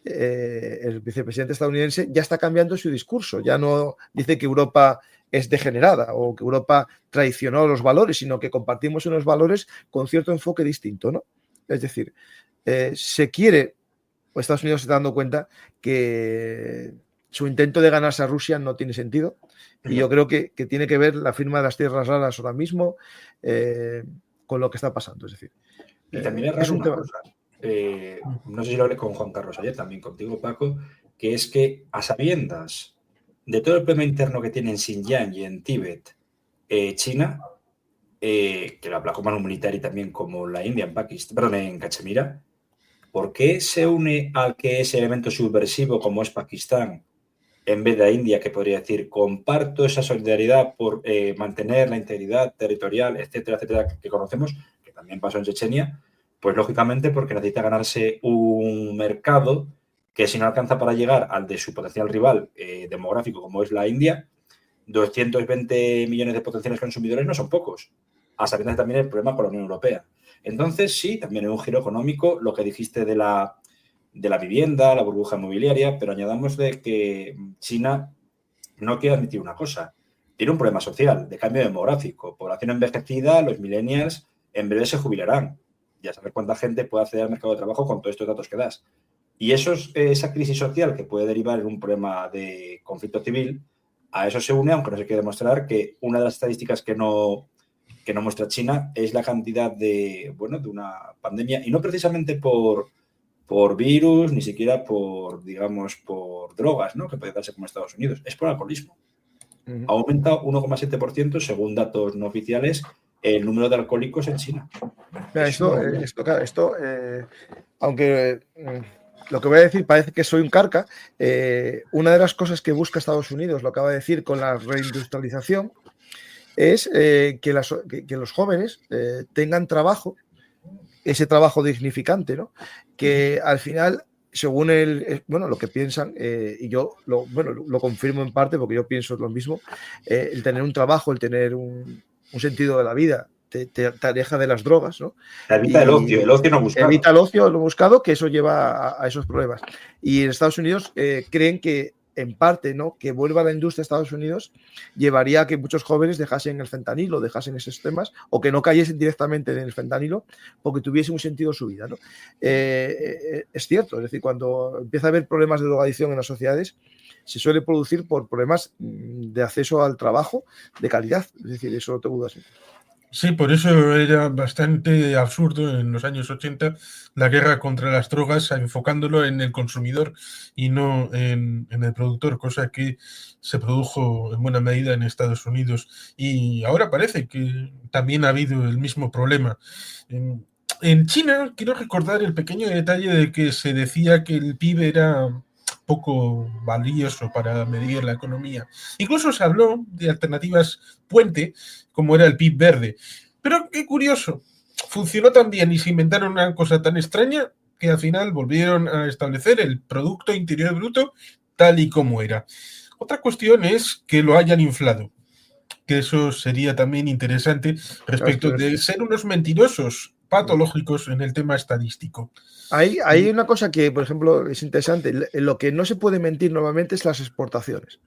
el vicepresidente estadounidense, ya está cambiando su discurso. Ya no dice que Europa es degenerada o que Europa traicionó los valores, sino que compartimos unos valores con cierto enfoque distinto, ¿no? Es decir, se quiere, o Estados Unidos se está dando cuenta que su intento de ganarse a Rusia no tiene sentido. Y yo creo que tiene que ver la firma de las tierras raras ahora mismo con lo que está pasando. Es decir, y también es raro una cosa. No sé si lo hablé con Juan Carlos ayer, también contigo, Paco, que es que a sabiendas de todo el problema interno que tiene en Xinjiang y en Tíbet, China, que lo habla como militar y también como la India en Cachemira, ¿por qué se une al que es elemento subversivo como es Pakistán en vez de a India, que podría decir comparto esa solidaridad por mantener la integridad territorial, etcétera, etcétera, que conocemos, que también pasó en Chechenia? Pues lógicamente porque necesita ganarse un mercado que si no alcanza para llegar al de su potencial rival demográfico como es la India, 220 millones de potenciales consumidores no son pocos, a sabiendas también el problema con la Unión Europea. Entonces sí, también es un giro económico, lo que dijiste de la vivienda, la burbuja inmobiliaria, pero añadamos de que China no quiere admitir una cosa, tiene un problema social, de cambio demográfico, población envejecida, los millennials en breve se jubilarán. Ya saber cuánta gente puede acceder al mercado de trabajo con todos estos datos que das. Y esa crisis social que puede derivar en un problema de conflicto civil, a eso se une, aunque no se quiere demostrar, que una de las estadísticas que no muestra China es la cantidad de una pandemia, y no precisamente por virus, ni siquiera por drogas, ¿no?, que puede darse como Estados Unidos, es por alcoholismo. Ha aumentado 1,7% según datos no oficiales el número de alcohólicos en China. Aunque lo que voy a decir parece que soy un carca, una de las cosas que busca Estados Unidos, lo acaba de decir con la reindustrialización, es que los jóvenes tengan trabajo, ese trabajo dignificante, ¿no? Que al final, según lo que piensan, y yo lo confirmo en parte porque yo pienso lo mismo, el tener un trabajo, el tener un sentido de la vida, te aleja de las drogas, ¿no? Evita el ocio no buscado. Evita el ocio no buscado, que eso lleva a esos problemas. Y en Estados Unidos creen que, en parte, ¿no?, que vuelva la industria a Estados Unidos llevaría a que muchos jóvenes dejasen el fentanilo, dejasen esos temas, o que no cayesen directamente en el fentanilo porque tuviese un sentido su vida, ¿no? Es cierto, es decir, cuando empieza a haber problemas de drogadicción en las sociedades, se suele producir por problemas de acceso al trabajo de calidad. Es decir, eso no te dudas. Sí, por eso era bastante absurdo en los años 80 la guerra contra las drogas, enfocándolo en el consumidor y no en el productor, cosa que se produjo en buena medida en Estados Unidos. Y ahora parece que también ha habido el mismo problema. En China, quiero recordar el pequeño detalle de que se decía que el PIB era poco valioso para medir la economía. Incluso se habló de alternativas puente, como era el PIB verde. Pero qué curioso, funcionó tan bien y se inventaron una cosa tan extraña que al final volvieron a establecer el Producto Interior Bruto tal y como era. Otra cuestión es que lo hayan inflado, que eso sería también interesante respecto de ser unos mentirosos patológicos en el tema estadístico. Hay una cosa que, por ejemplo, es interesante. Lo que no se puede mentir normalmente es las exportaciones.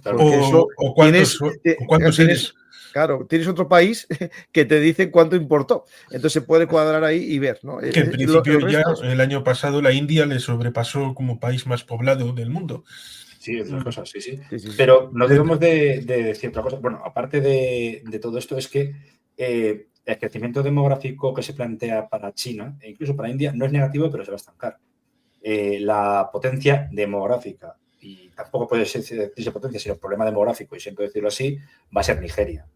Porque o cuántos eres. Claro, tienes otro país que te dice cuánto importó. Entonces se puede cuadrar ahí y ver, ¿no? Que en principio ya el año pasado la India le sobrepasó como país más poblado del mundo. Sí, otras cosas, sí. Pero no debemos de decir otra cosa. Bueno, aparte de todo esto, es que el crecimiento demográfico que se plantea para China e incluso para India no es negativo, pero se va a estancar. La potencia demográfica, y tampoco puede decirse potencia, sino problema demográfico, y siempre decirlo así, va a ser Nigeria.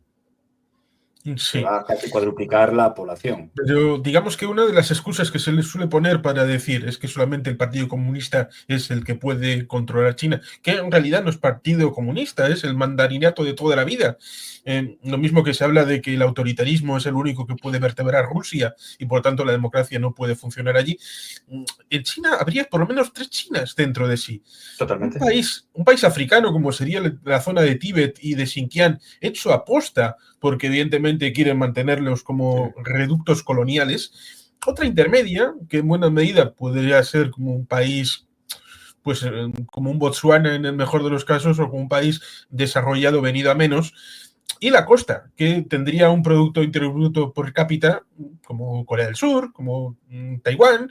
Sí. Se va a casi cuadruplicar la población. Pero digamos que una de las excusas que se les suele poner para decir es que solamente el Partido Comunista es el que puede controlar China, que en realidad no es Partido Comunista, es el mandarinato de toda la vida. Lo mismo que se habla de que el autoritarismo es el único que puede vertebrar Rusia y por tanto la democracia no puede funcionar allí. En China habría por lo menos 3 Chinas dentro de sí. Totalmente. Un país africano como sería la zona de Tíbet y de Xinjiang, hecho aposta porque evidentemente quieren mantenerlos como reductos coloniales. Otra intermedia, que en buena medida podría ser como un país, pues como un Botsuana en el mejor de los casos, o como un país desarrollado venido a menos. Y la costa, que tendría un Producto Interior Bruto por cápita, como Corea del Sur, como Taiwán,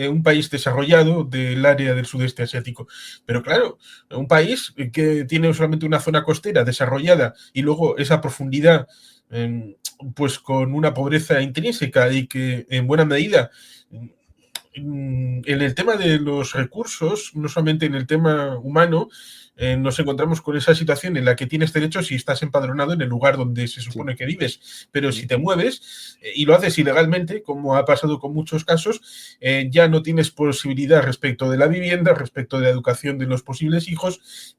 un país desarrollado del área del sudeste asiático. Pero claro, un país que tiene solamente una zona costera desarrollada y luego esa profundidad, pues con una pobreza intrínseca y que en buena medida en el tema de los recursos, no solamente en el tema humano, nos encontramos con esa situación en la que tienes derecho si estás empadronado en el lugar donde se supone que vives, pero si te mueves y lo haces ilegalmente, como ha pasado con muchos casos, ya no tienes posibilidad respecto de la vivienda, respecto de la educación de los posibles hijos,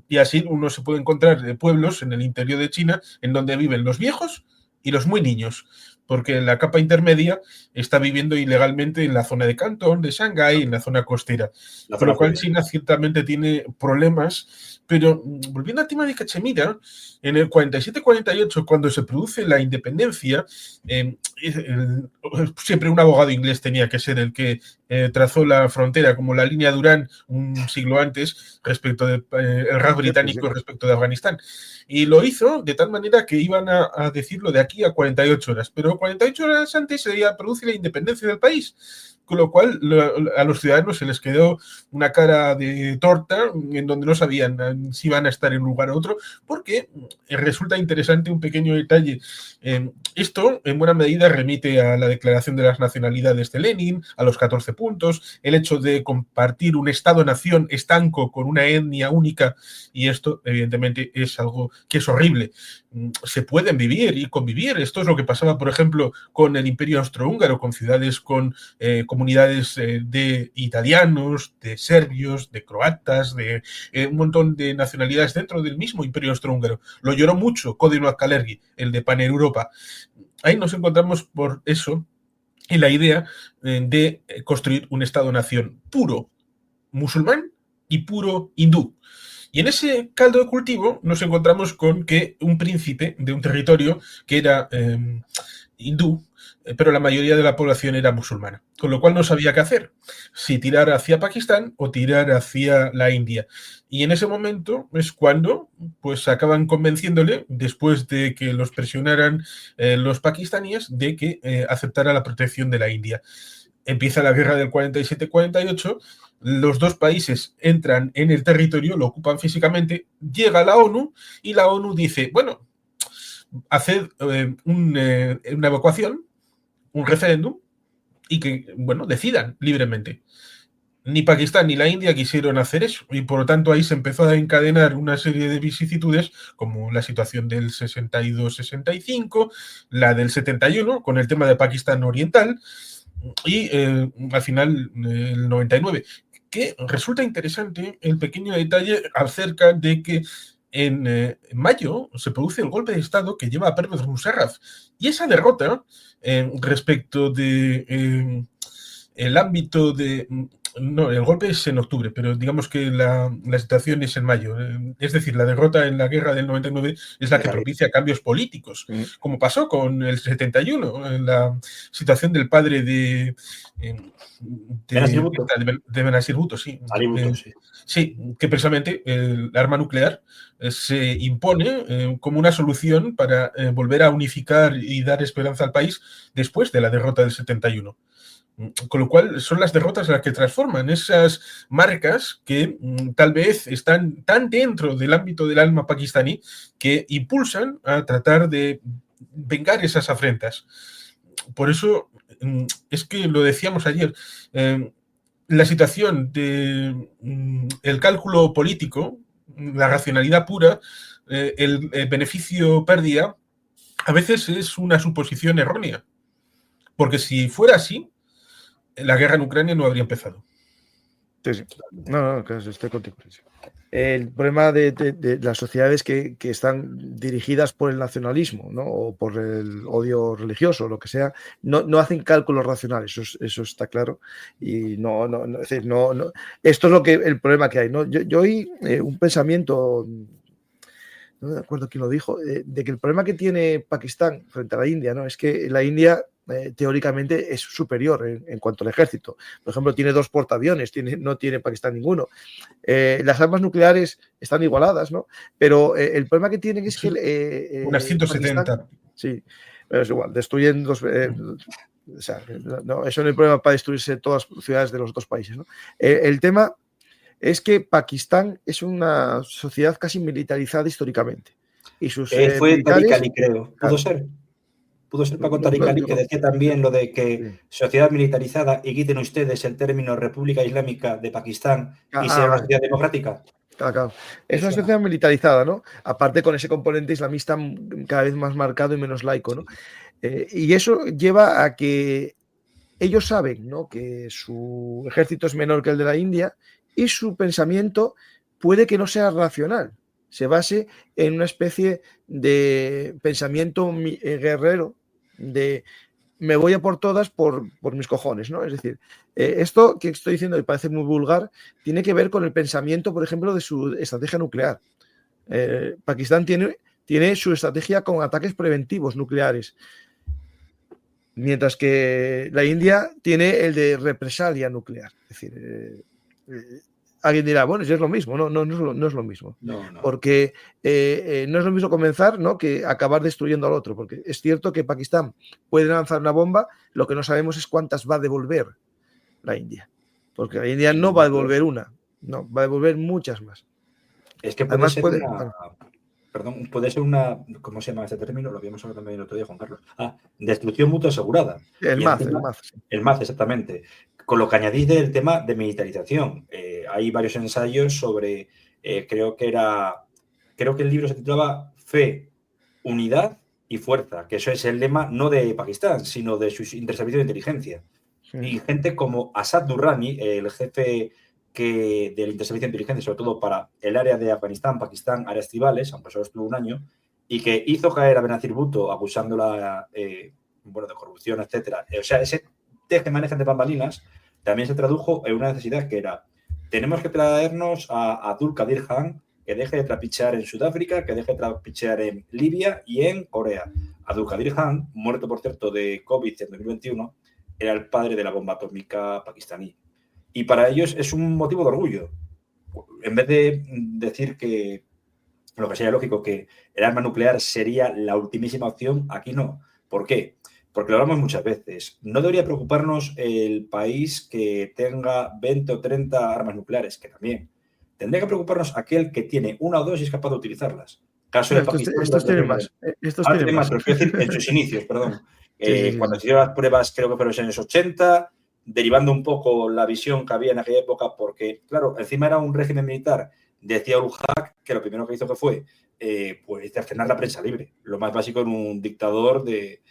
y así uno se puede encontrar de pueblos en el interior de China en donde viven los viejos y los muy niños, porque la capa intermedia está viviendo ilegalmente en la zona de Cantón, de Shanghái, en la zona costera. Con lo cual China ciertamente tiene problemas, pero volviendo al tema de Cachemira, en el 47-48, cuando se produce la independencia, siempre un abogado inglés tenía que ser el que trazó la frontera, como la línea Durán un siglo antes, respecto del RAF británico respecto de Afganistán. Y lo hizo de tal manera que iban a decirlo de aquí a 48 horas, pero 48 horas antes se produce la independencia del país, con lo cual a los ciudadanos se les quedó una cara de torta en donde no sabían si iban a estar en un lugar u otro, porque resulta interesante un pequeño detalle. Esto en buena medida remite a la Declaración de las Nacionalidades de Lenin, a los 14 puntos, el hecho de compartir un Estado-nación estanco con una etnia única, y esto evidentemente es algo que es horrible. Se pueden vivir y convivir. Esto es lo que pasaba, por ejemplo, con el Imperio Austrohúngaro, con ciudades con comunidades de italianos, de serbios, de croatas, de un montón de nacionalidades dentro del mismo Imperio Austrohúngaro. Lo lloró mucho Kodino Kalergi, el de Paneuropa. Ahí nos encontramos por eso en la idea de construir un Estado-nación puro musulmán y puro hindú. Y en ese caldo de cultivo nos encontramos con que un príncipe de un territorio que era hindú, pero la mayoría de la población era musulmana, con lo cual no sabía qué hacer, si tirar hacia Pakistán o tirar hacia la India. Y en ese momento es cuando pues acaban convenciéndole, después de que los presionaran los pakistaníes, de que aceptara la protección de la India. Empieza la guerra del 47-48, los dos países entran en el territorio, lo ocupan físicamente, llega la ONU y la ONU dice, bueno, haced una evacuación, un referéndum y que, bueno, decidan libremente. ni Pakistán ni la India quisieron hacer eso, y por lo tanto ahí se empezó a encadenar una serie de vicisitudes, como la situación del 62-65, la del 71, con el tema de Pakistán Oriental, y al final el 99, que resulta interesante el pequeño detalle acerca de que en mayo se produce el golpe de Estado que lleva a Pervez Musharraf, y esa derrota respecto de el ámbito de... No, el golpe es en octubre, pero digamos que la situación es en mayo. Es decir, la derrota en la guerra del 99 es la que propicia cambios políticos, como pasó con el 71, en la situación del padre de Benazir Bhutto, sí. Sí, que precisamente el arma nuclear se impone como una solución para volver a unificar y dar esperanza al país después de la derrota del 71. Con lo cual son las derrotas las que transforman esas marcas que tal vez están tan dentro del ámbito del alma pakistaní que impulsan a tratar de vengar esas afrentas. Por eso es que lo decíamos ayer, la situación de el cálculo político, la racionalidad pura, el beneficio-pérdida, a veces es una suposición errónea. Porque si fuera así, la guerra en Ucrania no habría empezado. Sí. No, estoy contigo. Sí. El problema de las sociedades que están dirigidas por el nacionalismo, ¿no? O por el odio religioso, lo que sea, no hacen cálculos racionales, eso está claro. Y es decir, esto es el problema que hay, ¿no? Yo oí un pensamiento, no me acuerdo quién lo dijo, de que el problema que tiene Pakistán frente a la India, ¿no? Es que la India teóricamente es superior en cuanto al ejército. Por ejemplo, tiene 2 portaaviones, no tiene Pakistán ninguno. Las armas nucleares están igualadas, ¿no? Pero el problema que tienen es que... unas 170. Pakistán, sí, pero es igual, destruyen 2... o sea, no, eso no es problema para destruirse todas las ciudades de los 2 países, ¿no? El tema es que Pakistán es una sociedad casi militarizada históricamente. Y sus fue Tariq Ali, creo. ¿Pudo ser? Pudo ser Paco Tariq Ali, que decía también lo de que sociedad militarizada, y quiten ustedes el término República Islámica de Pakistán y sea una sociedad democrática. Claro. Es una sociedad militarizada, ¿no? Aparte con ese componente islamista cada vez más marcado y menos laico, ¿no? Y eso lleva a que ellos saben, ¿no?, que su ejército es menor que el de la India y su pensamiento puede que no sea racional, se base en una especie de pensamiento guerrero, de me voy a por todas por mis cojones, ¿no? Es decir, esto que estoy diciendo y parece muy vulgar, tiene que ver con el pensamiento, por ejemplo, de su estrategia nuclear. Pakistán tiene su estrategia con ataques preventivos nucleares, mientras que la India tiene el de represalia nuclear. Es decir, alguien dirá, bueno, si es lo mismo. No es lo mismo. No. Porque no es lo mismo comenzar, ¿no?, que acabar destruyendo al otro. Porque es cierto que Pakistán puede lanzar una bomba, lo que no sabemos es cuántas va a devolver la India. Porque la India no va a devolver una, no, va a devolver muchas más. Es que puede ser puede ser una, ¿cómo se llama este término? Lo habíamos hablado también el otro día, Juan Carlos. destrucción mutua asegurada. El MAZ, exactamente. Con lo que añadís del tema de militarización. Hay varios ensayos sobre, creo que el libro se titulaba Fe, Unidad y Fuerza, que eso es el lema no de Pakistán, sino de sus interservicios de inteligencia. Sí. Y gente como Asad Durrani, el jefe del interservicio de inteligencia, sobre todo para el área de Afganistán, Pakistán, áreas tribales, aunque solo estuvo 1 año, y que hizo caer a Benazir Bhutto acusándola de corrupción, etcétera. O sea, ese teje-maneje de bambalinas también se tradujo en una necesidad que era: tenemos que traernos a Abdul Qadir Khan, que deje de trapichear en Sudáfrica, que deje de trapichear en Libia y en Corea. Abdul Qadir Khan, muerto por cierto de COVID en 2021, era el padre de la bomba atómica pakistaní. Y para ellos es un motivo de orgullo. En vez de decir que lo que sería lógico, que el arma nuclear sería la ultimísima opción, aquí no. ¿Por qué? Porque lo hablamos muchas veces. No debería preocuparnos el país que tenga 20 o 30 armas nucleares, que también. Tendría que preocuparnos aquel que tiene 1 o 2 y es capaz de utilizarlas. Caso de Pakistán. Estos tienen más. Pero quiero decir, en sus inicios, perdón. Cuando se hicieron las pruebas, creo que fueron en los años 80, derivando un poco la visión que había en aquella época, porque, claro, encima era un régimen militar. Decía Ul-Haq que lo primero que hizo que fue pues cercenar la prensa libre, lo más básico en un dictador de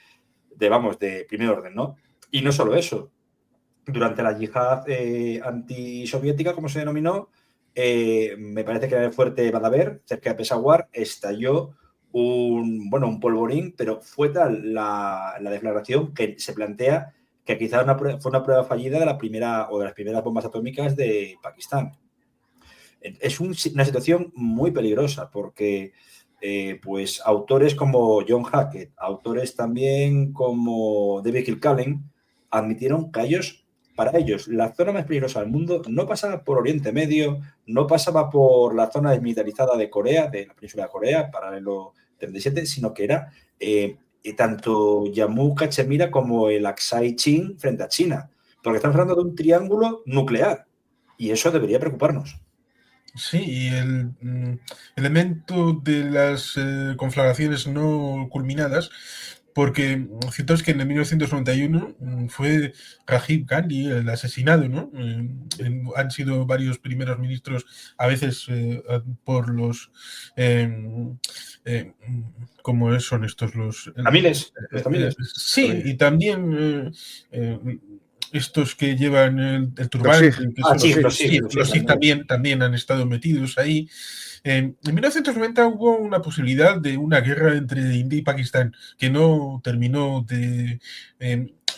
primer orden, ¿no? Y no solo eso, durante la yihad antisoviética, como se denominó, me parece que en el fuerte Badaver, cerca de Peshawar, estalló un polvorín, pero fue tal la declaración que se plantea que quizá fue una prueba fallida de la primera o de las primeras bombas atómicas de Pakistán. Es una situación muy peligrosa porque pues autores como John Hackett, autores también como David Kilcullen, admitieron que para ellos la zona más peligrosa del mundo no pasaba por Oriente Medio, no pasaba por la zona desmilitarizada de Corea, de la península de Corea, paralelo 37, sino que era tanto Jammu Cachemira como el Aksai Chin frente a China, porque estamos hablando de un triángulo nuclear y eso debería preocuparnos. Sí, y el elemento de las conflagraciones no culminadas, porque cierto es que en 1991 fue Rajiv Gandhi el asesinado, ¿no? Han sido varios primeros ministros, a veces por los... ¿cómo son estos? Los tamiles. Sí, y también... estos que llevan el turbante, los Sikh también han estado metidos ahí. En 1990 hubo una posibilidad de una guerra entre India y Pakistán que no terminó de...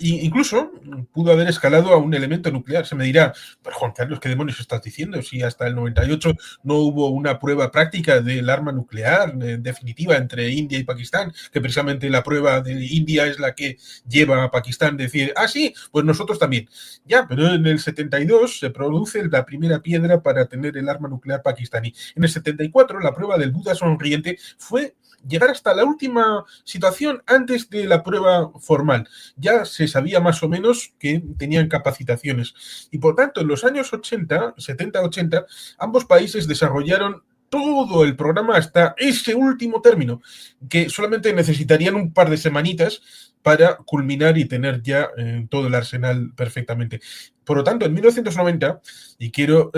incluso pudo haber escalado a un elemento nuclear. Se me dirá, pero Juan Carlos, ¿qué demonios estás diciendo? Si hasta el 98 no hubo una prueba práctica del arma nuclear definitiva entre India y Pakistán, que precisamente la prueba de India es la que lleva a Pakistán a decir, sí, pues nosotros también. Ya, pero en el 72 se produce la primera piedra para tener el arma nuclear pakistaní. En el 74 la prueba del Buda sonriente fue llegar hasta la última situación antes de la prueba formal. Ya se sabía más o menos que tenían capacitaciones. Y por tanto, en los años 80, 70-80, ambos países desarrollaron todo el programa hasta ese último término, que solamente necesitarían un par de semanitas para culminar y tener ya todo el arsenal perfectamente. Por lo tanto, en 1990, y quiero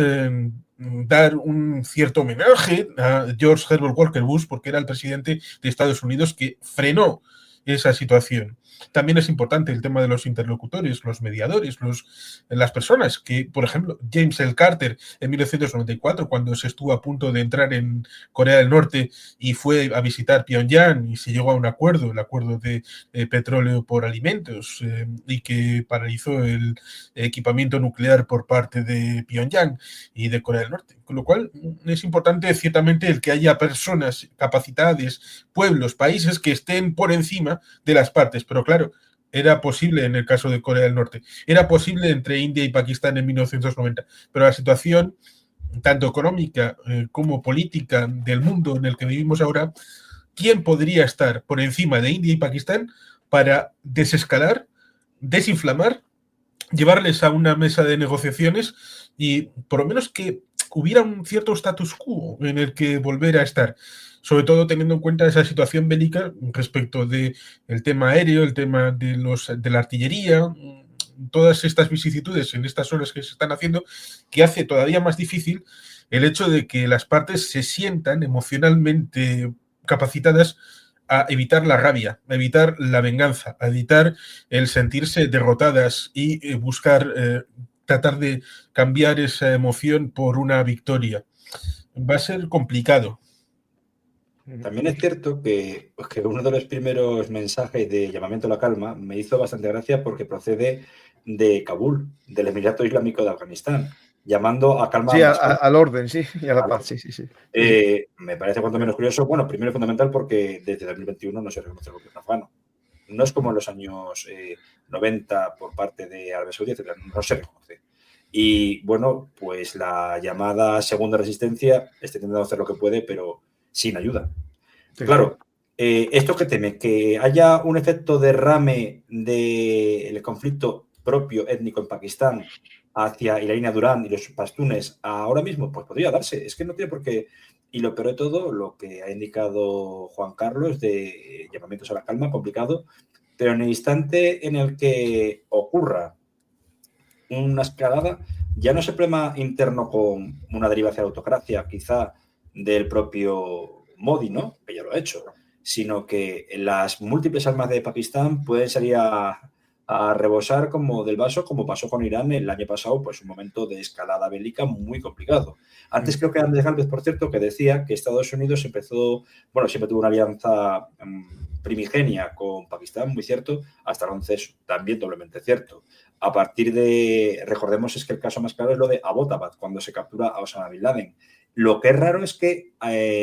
dar un cierto homenaje a George Herbert Walker Bush, porque era el presidente de Estados Unidos que frenó esa situación. También es importante el tema de los interlocutores, los mediadores, las personas que, por ejemplo, James L. Carter en 1994, cuando se estuvo a punto de entrar en Corea del Norte y fue a visitar Pyongyang y se llegó a un acuerdo, el acuerdo de petróleo por alimentos y que paralizó el equipamiento nuclear por parte de Pyongyang y de Corea del Norte. Con lo cual es importante ciertamente el que haya personas, capacidades, pueblos, países que estén por encima de las partes, pero claro, era posible en el caso de Corea del Norte, era posible entre India y Pakistán en 1990, pero la situación tanto económica como política del mundo en el que vivimos ahora, ¿quién podría estar por encima de India y Pakistán para desescalar, desinflamar, llevarles a una mesa de negociaciones y por lo menos que hubiera un cierto status quo en el que volver a estar? Sobre todo teniendo en cuenta esa situación bélica respecto del tema aéreo, el tema de la artillería, todas estas vicisitudes en estas horas que se están haciendo, que hace todavía más difícil el hecho de que las partes se sientan emocionalmente capacitadas a evitar la rabia, a evitar la venganza, a evitar el sentirse derrotadas y buscar, tratar de cambiar esa emoción por una victoria. Va a ser complicado. También es cierto que uno de los primeros mensajes de llamamiento a la calma me hizo bastante gracia porque procede de Kabul, del Emirato Islámico de Afganistán, llamando a calma. Sí, al orden, sí, y a la paz, sí. Me parece cuanto menos curioso. Bueno, primero es fundamental porque desde 2021 no se reconoce el gobierno afgano. No es como en los años 90 por parte de Arabia Saudí, etc. No se reconoce. Y bueno, pues la llamada segunda resistencia está intentando hacer lo que puede, pero sin ayuda. Sí. Claro, esto que teme, que haya un efecto derrame del conflicto propio étnico en Pakistán hacia Iraina Durán y los pastunes ahora mismo, pues podría darse. Es que no tiene por qué. Y lo peor de todo, lo que ha indicado Juan Carlos de llamamientos a la calma, complicado, pero en el instante en el que ocurra una escalada, ya no es el problema interno con una deriva hacia la autocracia, quizá del propio Modi, ¿no? Que ya lo ha hecho, sino que las múltiples armas de Pakistán pueden salir a rebosar como del vaso, como pasó con Irán el año pasado, pues un momento de escalada bélica muy complicado. Antes creo que Andrés Gálvez, por cierto, que decía que Estados Unidos empezó, bueno, siempre tuvo una alianza primigenia con Pakistán, muy cierto, hasta el 11 es también doblemente cierto. A partir de, recordemos, es que el caso más claro es lo de Abbottabad, cuando se captura a Osama Bin Laden. Lo que es raro es que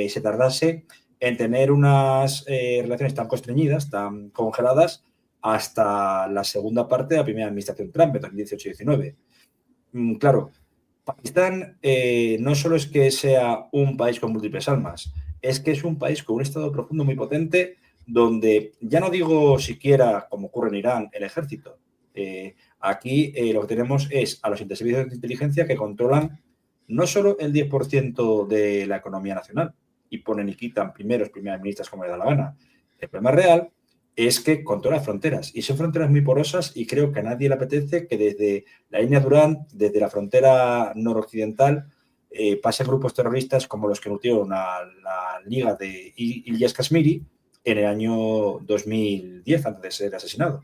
se tardase en tener unas relaciones tan constreñidas, tan congeladas, hasta la segunda parte de la primera administración Trump, en 2018-19. Claro, Pakistán no solo es que sea un país con múltiples almas, es que es un país con un estado profundo muy potente, donde ya no digo siquiera, como ocurre en Irán, el ejército. Aquí lo que tenemos es a los servicios de inteligencia que controlan no solo el 10% de la economía nacional y ponen y quitan primeras ministras como les da la gana. El problema real es que controla fronteras y son fronteras muy porosas y creo que a nadie le apetece que desde la línea Durán, desde la frontera noroccidental, pasen grupos terroristas como los que nutrieron a la liga de Ilyas Kashmiri en el año 2010, antes de ser asesinado.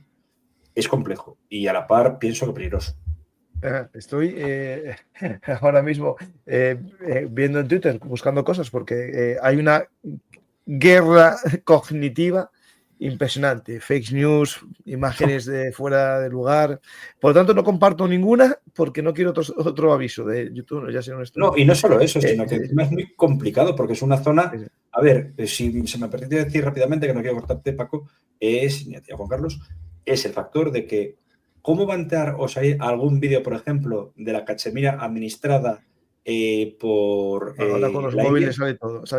Es complejo y a la par pienso que peligroso. Estoy ahora mismo viendo en Twitter, buscando cosas, porque hay una guerra cognitiva impresionante. Fake news, imágenes de fuera de lugar. Por lo tanto, no comparto ninguna porque no quiero otro aviso de YouTube. Ya sé no, y no solo eso, sino que es muy complicado porque es una zona... A ver, si se me permite decir rápidamente, que no quiero cortarte, Paco, es, Juan Carlos, es el factor de que ¿cómo va a entrar o salir algún vídeo, por ejemplo, de la Cachemira administrada por... ahora con los móviles sale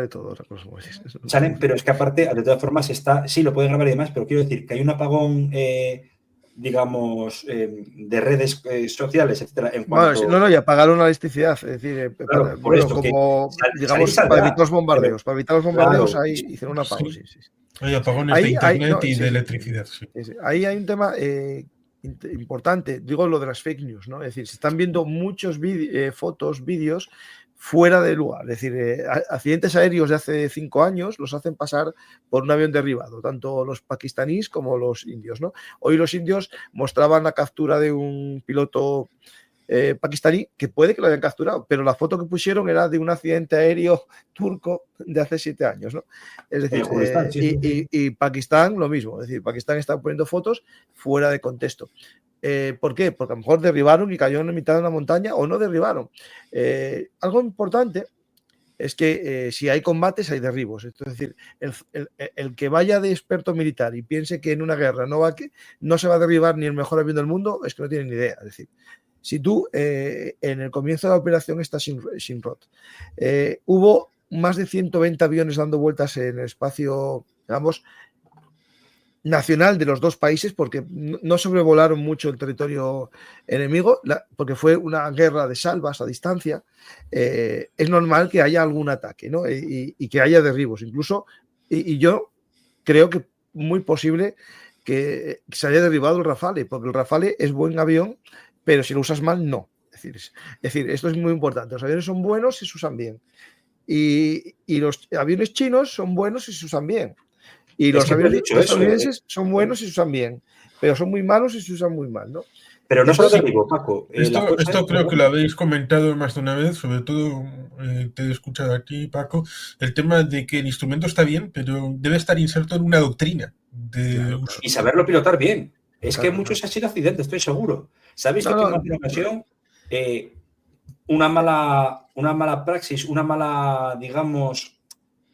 todo. Ahora con los móviles. Salen, pero es que aparte, de todas formas, sí, lo pueden grabar y demás, pero quiero decir que hay un apagón, digamos, de redes sociales, etcétera, en cuanto... No, y apagaron la electricidad, es decir, claro, como, digamos, para evitar los bombardeos. Para evitar los bombardeos, ahí hicieron un apagón, sí. Hay apagones de internet y de electricidad, sí. Ahí hay un tema importante, digo lo de las fake news, ¿no? Es decir, se están viendo muchos fotos, vídeos fuera de lugar. Es decir, accidentes aéreos de hace 5 años los hacen pasar por un avión derribado, tanto los pakistaníes como los indios, ¿no? Hoy los indios mostraban la captura de un piloto pakistaní, que puede que lo hayan capturado, pero la foto que pusieron era de un accidente aéreo turco de hace 7 años, ¿no? Es decir, y Pakistán lo mismo, es decir, Pakistán está poniendo fotos fuera de contexto. ¿Por qué? Porque a lo mejor derribaron y cayeron en mitad de una montaña o no derribaron. Algo importante es que si hay combates hay derribos. Es decir, el que vaya de experto militar y piense que en una guerra no se va a derribar ni el mejor avión del mundo, es que no tiene ni idea. Es decir, si tú en el comienzo de la operación esta Simrod hubo más de 120 aviones dando vueltas en el espacio, digamos, nacional de los dos países, porque no sobrevolaron mucho el territorio enemigo, porque fue una guerra de salvas a distancia, es normal que haya algún ataque, ¿no? Y que haya derribos. Incluso, y yo creo que muy posible que se haya derribado el Rafale, porque el Rafale es buen avión, pero si lo usas mal, no. Es decir, esto es muy importante. Los aviones son buenos si se usan bien. Y los aviones chinos son buenos si se usan bien. Y los aviones estadounidenses son buenos si se usan bien, pero son muy malos si se usan muy mal, ¿no? Pero no solo derribo, Paco. Esto creo que lo habéis comentado más de una vez, sobre todo te he escuchado aquí, Paco, el tema de que el instrumento está bien, pero debe estar inserto en una doctrina de uso. Y saberlo pilotar bien. Es que muchos han sido accidentes, estoy seguro. ¿Sabéis que en más de una ocasión una mala praxis, una mala, digamos,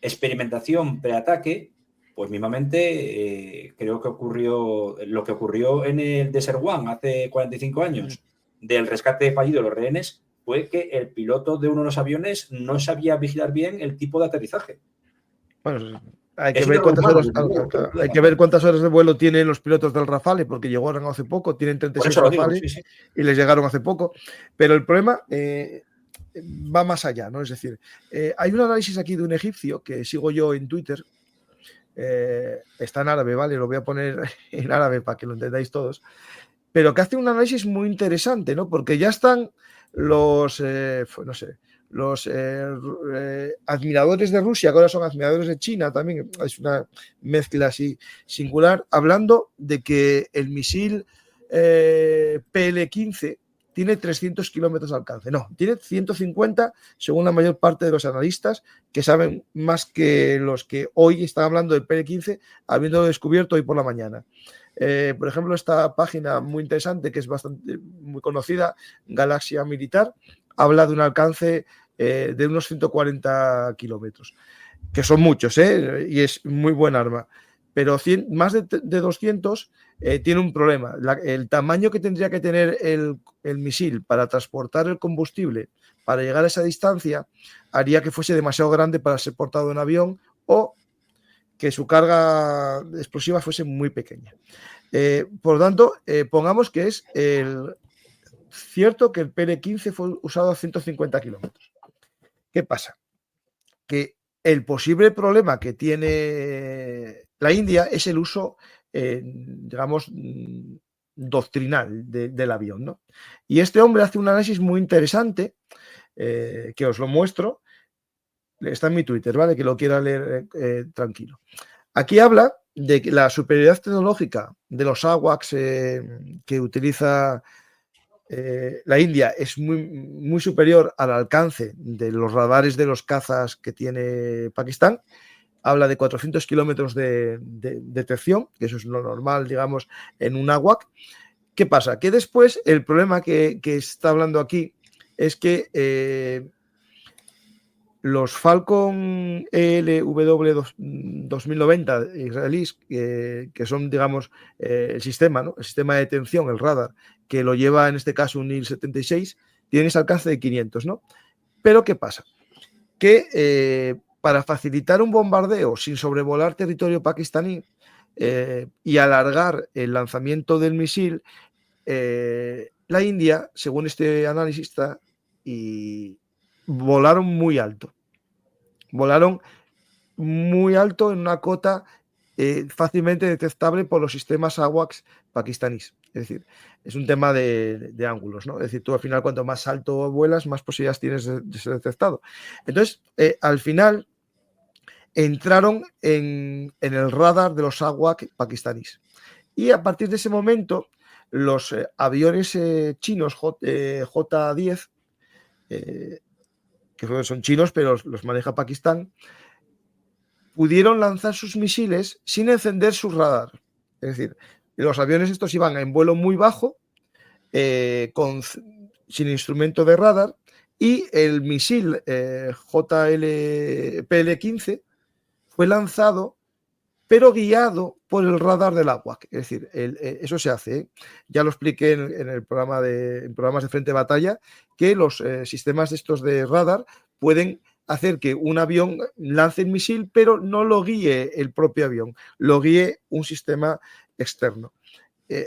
experimentación preataque, pues mismamente creo que ocurrió lo que ocurrió en el Desert One hace 45 años del rescate fallido de los rehenes, fue que el piloto de uno de los aviones no sabía vigilar bien el tipo de aterrizaje. Bueno, hay que ver cuántas horas de vuelo tienen los pilotos del Rafale, porque llegaron hace poco, tienen 36 Rafales y les llegaron hace poco. Pero el problema va más allá, ¿no? Es decir, hay un análisis aquí de un egipcio que sigo yo en Twitter, está en árabe, ¿vale? Lo voy a poner en árabe para que lo entendáis todos. pero que hace un análisis muy interesante, ¿no? Porque ya están los, no sé, los admiradores de Rusia, que ahora son admiradores de China, también es una mezcla así singular, hablando de que el misil PL-15 tiene 300 kilómetros de alcance. No, tiene 150, según la mayor parte de los analistas, que saben más que los que hoy están hablando del PL-15, habiéndolo descubierto hoy por la mañana. Por ejemplo, esta página muy interesante, que es bastante muy conocida, Galaxia Militar, habla de un alcance de unos 140 kilómetros, que son muchos, y es muy buen arma. Pero más de 200 tiene un problema. El tamaño que tendría que tener el misil para transportar el combustible para llegar a esa distancia haría que fuese demasiado grande para ser portado en avión o que su carga explosiva fuese muy pequeña. Por lo tanto, pongamos que es cierto que el PL-15 fue usado a 150 kilómetros. ¿Qué pasa? Que el posible problema que tiene la India es el uso, digamos, doctrinal del avión, ¿no? Y este hombre hace un análisis muy interesante, que os lo muestro, está en mi Twitter, ¿vale? Que lo quiera leer tranquilo. Aquí habla de que la superioridad tecnológica de los AWACS que utiliza la India es muy superior al alcance de los radares de los cazas que tiene Pakistán. Habla de 400 kilómetros de detección, que eso es lo normal, digamos, en un AWAC. ¿Qué pasa? Que después el problema que está hablando aquí es que los Falcon ELW 2090 israelíes, que son, digamos, el sistema, ¿no? El sistema de detención, el radar, que lo lleva en este caso un Il-76, tiene ese alcance de 500, ¿no? Pero ¿qué pasa? Que para facilitar un bombardeo sin sobrevolar territorio pakistaní y alargar el lanzamiento del misil, la India, según este analista, volaron muy alto. Volaron muy alto en una cota fácilmente detectable por los sistemas AWACS pakistaníes. Es decir, es un tema de ángulos, ¿no? Es decir, tú al final cuanto más alto vuelas, más posibilidades tienes de ser detectado. Entonces, al final entraron en el radar de los AWACS pakistaníes. Y a partir de ese momento, los aviones chinos J-10, que son chinos, pero los maneja Pakistán, pudieron lanzar sus misiles sin encender su radar. Es decir, los aviones estos iban en vuelo muy bajo, sin instrumento de radar, y el misil PL-15 fue lanzado, pero guiado por el radar del AWAC. Es decir, eso se hace, ¿eh? Ya lo expliqué en programas de frente de batalla, que los sistemas de estos de radar pueden hacer que un avión lance el misil, pero no lo guíe el propio avión, lo guíe un sistema externo.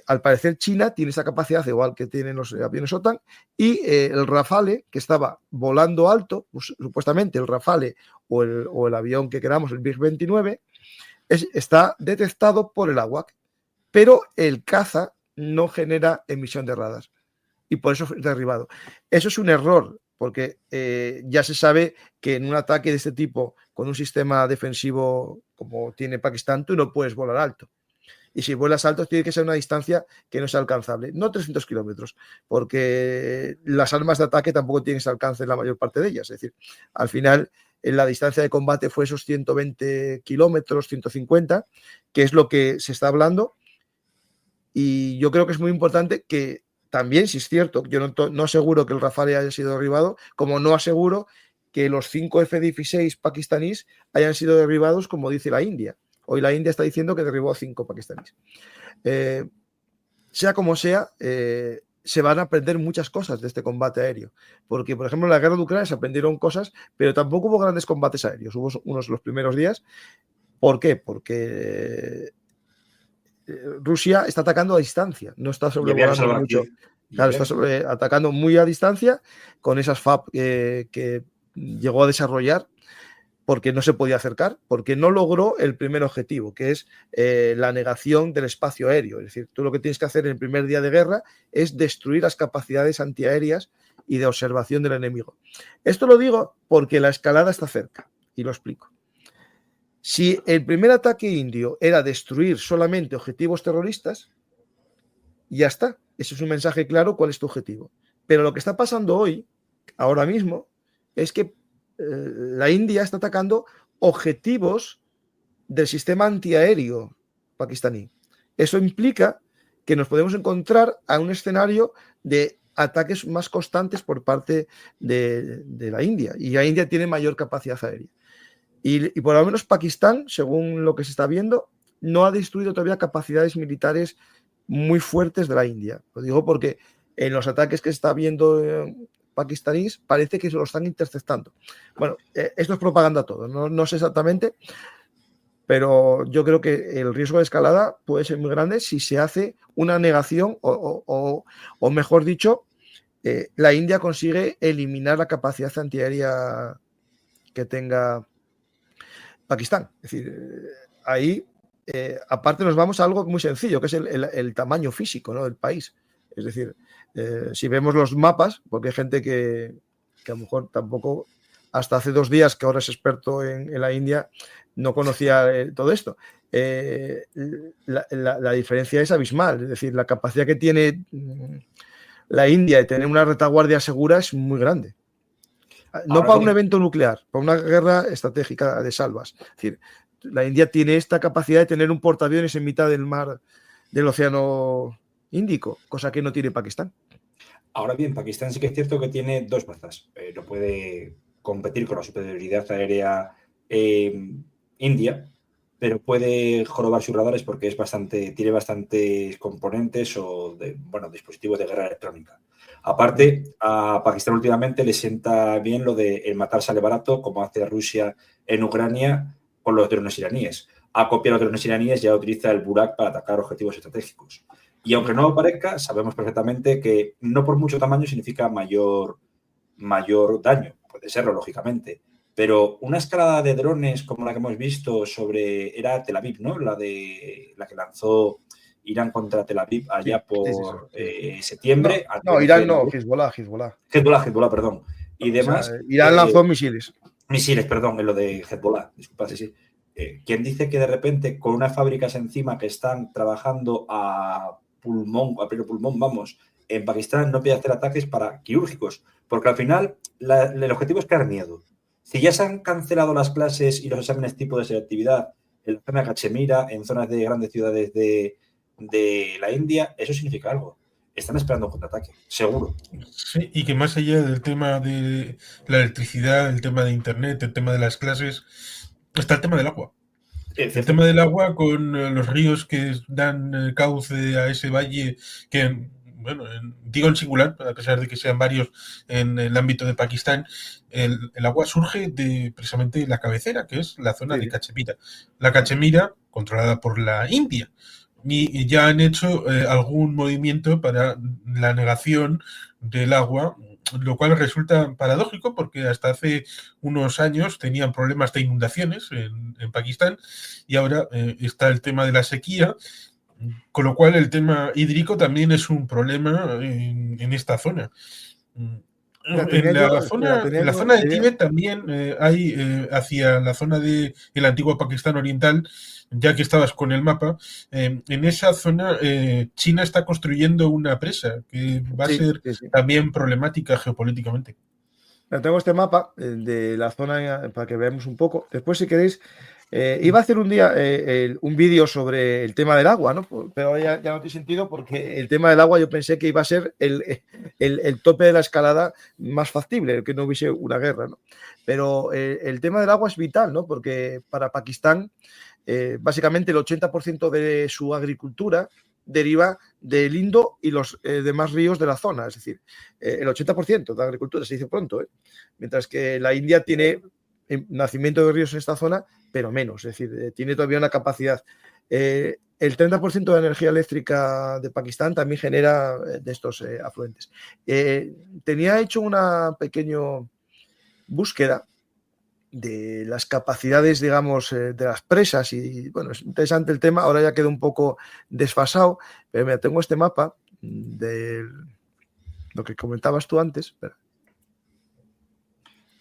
Al parecer China tiene esa capacidad, igual que tienen los aviones OTAN, y el Rafale, que estaba volando alto, pues, supuestamente el Rafale o el avión que queramos, el MiG-29, está detectado por el AWAC, pero el caza no genera emisión de radar y por eso es derribado. Eso es un error, porque ya se sabe que en un ataque de este tipo, con un sistema defensivo como tiene Pakistán, tú no puedes volar alto. Y si vuelas alto, tiene que ser una distancia que no sea alcanzable. No 300 kilómetros, porque las armas de ataque tampoco tienen ese alcance en la mayor parte de ellas. Es decir, al final, en la distancia de combate fue esos 120 kilómetros, 150, que es lo que se está hablando. Y yo creo que es muy importante que también, si es cierto, yo no aseguro que el Rafale haya sido derribado, como no aseguro que los 5 F-16 pakistaníes hayan sido derribados, como dice la India. Hoy la India está diciendo que derribó a 5 pakistaníes. Sea como sea, se van a aprender muchas cosas de este combate aéreo. Porque, por ejemplo, en la guerra de Ucrania se aprendieron cosas, pero tampoco hubo grandes combates aéreos. Hubo unos los primeros días. ¿Por qué? Porque Rusia está atacando a distancia, no está sobrevolando mucho. Claro, está atacando muy a distancia con esas FAB que llegó a desarrollar. porque no se podía acercar, porque no logró el primer objetivo, que es la negación del espacio aéreo. Es decir, tú lo que tienes que hacer en el primer día de guerra es destruir las capacidades antiaéreas y de observación del enemigo. Esto lo digo porque la escalada está cerca, y lo explico. Si el primer ataque indio era destruir solamente objetivos terroristas, ya está. Ese es un mensaje claro cuál es tu objetivo. Pero lo que está pasando hoy, ahora mismo, es que la India está atacando objetivos del sistema antiaéreo pakistaní. Eso implica que nos podemos encontrar a un escenario de ataques más constantes por parte de la India. Y la India tiene mayor capacidad aérea. Y por lo menos Pakistán, según lo que se está viendo, no ha destruido todavía capacidades militares muy fuertes de la India. Lo digo porque en los ataques que se está viendo pakistaníes parece que se lo están interceptando. Bueno, esto es propaganda todo, no sé exactamente, pero yo creo que el riesgo de escalada puede ser muy grande si se hace una negación o mejor dicho, la India consigue eliminar la capacidad antiaérea que tenga Pakistán. Es decir, ahí, aparte nos vamos a algo muy sencillo, que es el tamaño físico, ¿no?, del país. Es decir, si vemos los mapas, porque hay gente que a lo mejor tampoco, hasta hace 2 días, que ahora es experto en la India, no conocía todo esto. La diferencia es abismal, es decir, la capacidad que tiene la India de tener una retaguardia segura es muy grande. No ahora para un evento nuclear, para una guerra estratégica de salvas. Es decir, la India tiene esta capacidad de tener un portaaviones en mitad del mar del Océano Índico, cosa que no tiene Pakistán. Ahora bien, Pakistán sí que es cierto que tiene 2 bazas. No puede competir con la superioridad aérea india, pero puede jorobar sus radares porque tiene bastantes componentes o dispositivos de guerra electrónica. Aparte, a Pakistán últimamente le sienta bien lo de el matar sale barato, como hace Rusia en Ucrania con los drones iraníes. A copiar los drones iraníes ya utiliza el Burak para atacar objetivos estratégicos. Y aunque no lo parezca, sabemos perfectamente que no por mucho tamaño significa mayor daño. Puede serlo, lógicamente. Pero una escalada de drones como la que hemos visto era Tel Aviv, ¿no? La que lanzó Irán contra Tel Aviv allá por septiembre. No, Irán no, Hezbollah, perdón. Y demás. O sea, Irán lanzó misiles. Misiles, perdón, en lo de Hezbollah. Disculpad, sí. ¿Quién dice que de repente con unas fábricas encima que están trabajando a pleno pulmón, en Pakistán no puede hacer ataques quirúrgicos? Porque al final el objetivo es crear miedo. Si ya se han cancelado las clases y los exámenes tipo de selectividad en la zona de Cachemira, en zonas de grandes ciudades de la India, eso significa algo. Están esperando un contraataque, seguro. Sí, y que más allá del tema de la electricidad, el tema de internet, el tema de las clases, está el tema del agua. El tema del agua con los ríos que dan cauce a ese valle que, bueno, digo en singular, a pesar de que sean varios en el ámbito de Pakistán, el agua surge de precisamente la cabecera, que es la zona de Cachemira. La Cachemira, controlada por la India. Y ya han hecho algún movimiento para la negación del agua, lo cual resulta paradójico porque hasta hace unos años tenían problemas de inundaciones en Pakistán y ahora está el tema de la sequía, con lo cual el tema hídrico también es un problema en esta zona. En la zona de Tíbet también hay, hacia la zona del antiguo Pakistán oriental, ya que estabas con el mapa, en esa zona China está construyendo una presa que va a ser también problemática geopolíticamente. Tengo este mapa de la zona para que veamos un poco. Después, si queréis, iba a hacer un día un vídeo sobre el tema del agua, ¿no? Pero ya no tiene sentido porque el tema del agua yo pensé que iba a ser el tope de la escalada más factible, que no hubiese una guerra, ¿no? Pero el tema del agua es vital, ¿no? Porque para Pakistán, básicamente el 80% de su agricultura deriva del Indo y los demás ríos de la zona, es decir, el 80% de la agricultura, se dice pronto, mientras que la India tiene nacimiento de ríos en esta zona, pero menos, es decir, tiene todavía una capacidad. El 30% de la energía eléctrica de Pakistán también genera de estos afluentes. Tenía hecho una pequeña búsqueda de las capacidades, digamos, de las presas. Y bueno, es interesante el tema. Ahora ya quedó un poco desfasado, pero mira, tengo este mapa de lo que comentabas tú antes. Espera.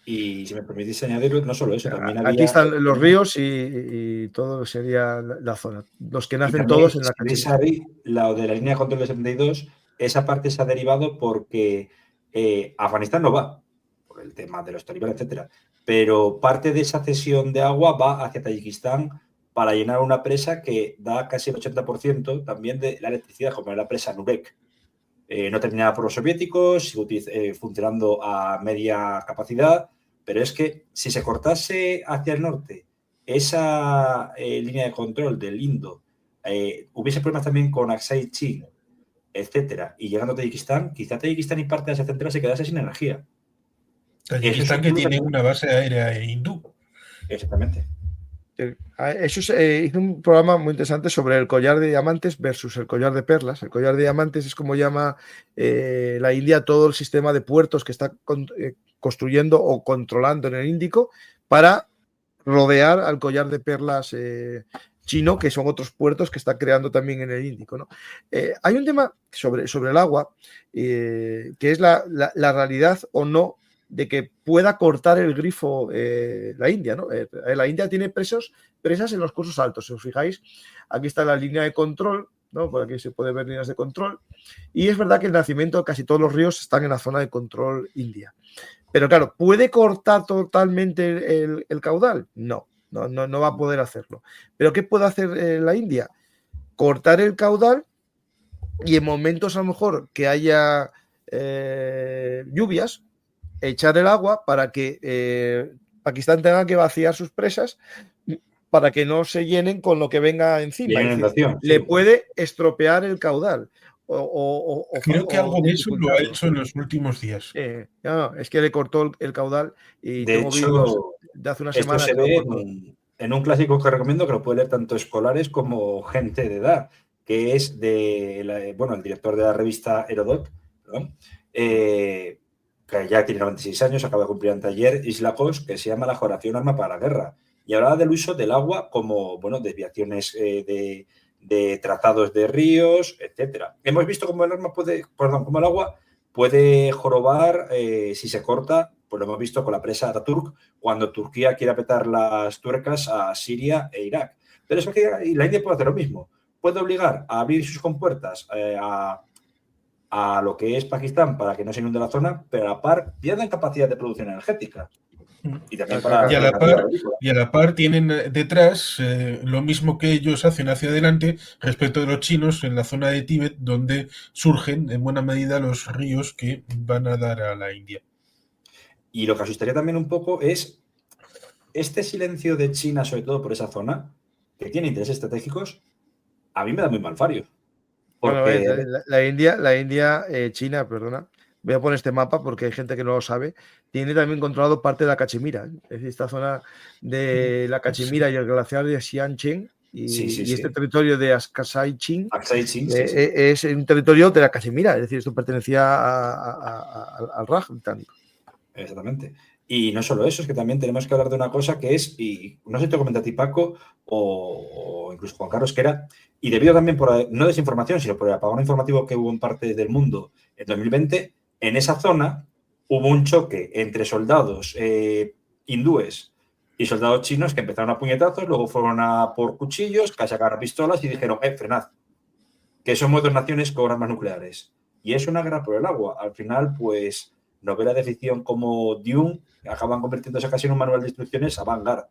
Y si me permitís añadir, no solo eso, también Aquí había... están los ríos y todo sería la zona. Los que nacen también, todos en la si veis Cachemira. ahí, la de la línea de control de 72, esa parte se ha derivado porque Afganistán no va, por el tema de los talibanes, etcétera. Pero parte de esa cesión de agua va hacia Tayikistán para llenar una presa que da casi el 80% también de la electricidad, como es la presa Nurek. No terminada por los soviéticos, sigue funcionando a media capacidad, pero es que si se cortase hacia el norte esa línea de control del Indo, hubiese problemas también con Aksai Chin, etcétera, y llegando a Tayikistán, quizá Tayikistán y parte de Asia Central se quedase sin energía. Tayikistán que tiene una base aérea hindú. Exactamente. Eso hizo un programa muy interesante sobre el collar de diamantes versus el collar de perlas. El collar de diamantes es como llama la India todo el sistema de puertos que está construyendo o controlando en el Índico para rodear al collar de perlas chino, que son otros puertos que está creando también en el Índico, ¿no? Hay un tema sobre el agua, que es la realidad o no de que pueda cortar el grifo la India, ¿no? La India tiene presas en los cursos altos, si os fijáis, aquí está la línea de control, ¿no? Por aquí se puede ver líneas de control, y es verdad que el nacimiento de casi todos los ríos están en la zona de control india. Pero claro, ¿puede cortar totalmente el caudal? No va a poder hacerlo. ¿Pero qué puede hacer la India? Cortar el caudal y en momentos a lo mejor que haya lluvias, echar el agua para que Pakistán tenga que vaciar sus presas para que no se llenen con lo que venga encima. Es decir, le puede estropear el caudal. Creo que algo de eso lo ha hecho en los últimos días. No, es que le cortó el caudal y de tengo hecho, vídeos de hace una semana. Esto se ve en un clásico que recomiendo, que lo puede leer tanto escolares como gente de edad, que es el director de la revista Herodot, ¿no? Que ya tiene 96 años, acaba de cumplir ayer, Islakos, que se llama La geografía, un arma para la guerra. Y hablaba del uso del agua como, desviaciones de trazados de ríos, etcétera. Hemos visto cómo el agua puede jorobar si se corta, pues lo hemos visto con la presa Ataturk, cuando Turquía quiere apretar las tuercas a Siria e Irak. Pero eso que la India puede hacer lo mismo. Puede obligar a abrir sus compuertas a lo que es Pakistán para que no se inunde la zona, pero a la par pierden capacidad de producción energética. Y también y a la par tienen detrás lo mismo que ellos hacen hacia adelante respecto de los chinos en la zona de Tíbet, donde surgen en buena medida los ríos que van a dar a la India. Y lo que asustaría también un poco es este silencio de China, sobre todo por esa zona, que tiene intereses estratégicos, a mí me da muy mal fario. Porque... Bueno, la India, China, perdona, voy a poner este mapa porque hay gente que no lo sabe, tiene también controlado parte de la Cachemira, es decir, esta zona de la Cachemira y el glaciar de Xiancheng y este territorio de Aksai Chin es un territorio de la Cachemira, es decir, esto pertenecía al Raj británico. Exactamente. Y no solo eso, es que también tenemos que hablar de una cosa que es, y no sé si te comenta a ti, Paco, o incluso Juan Carlos, que era, y debido también por, no desinformación, sino por el apagón informativo que hubo en parte del mundo en 2020, en esa zona hubo un choque entre soldados hindúes y soldados chinos que empezaron a puñetazos, luego fueron a por cuchillos, que sacaron pistolas y dijeron, frenad, que somos dos naciones con armas nucleares. Y es una guerra por el agua. Al final, pues, novelas de ficción como Dune acaban convirtiéndose casi en un manual de instrucciones avant-garde.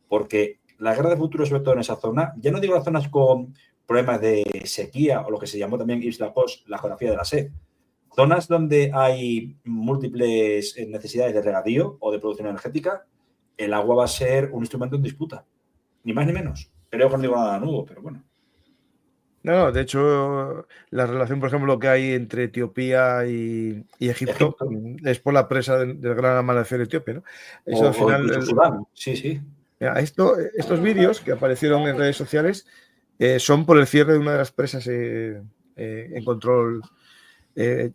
Porque la guerra de futuro, sobre todo en esa zona, ya no digo las zonas con problemas de sequía o lo que se llamó también Islakos, la geografía de la sed. Zonas donde hay múltiples necesidades de regadío o de producción energética, el agua va a ser un instrumento en disputa. Ni más ni menos. Creo que no digo nada nuevo, pero bueno. No, de hecho, la relación, por ejemplo, que hay entre Etiopía y Egipto es por la presa del gran amanecer etíope, ¿no? Eso al final. Sudán. Sí. Mira, estos vídeos que aparecieron en redes sociales son por el cierre de una de las presas en control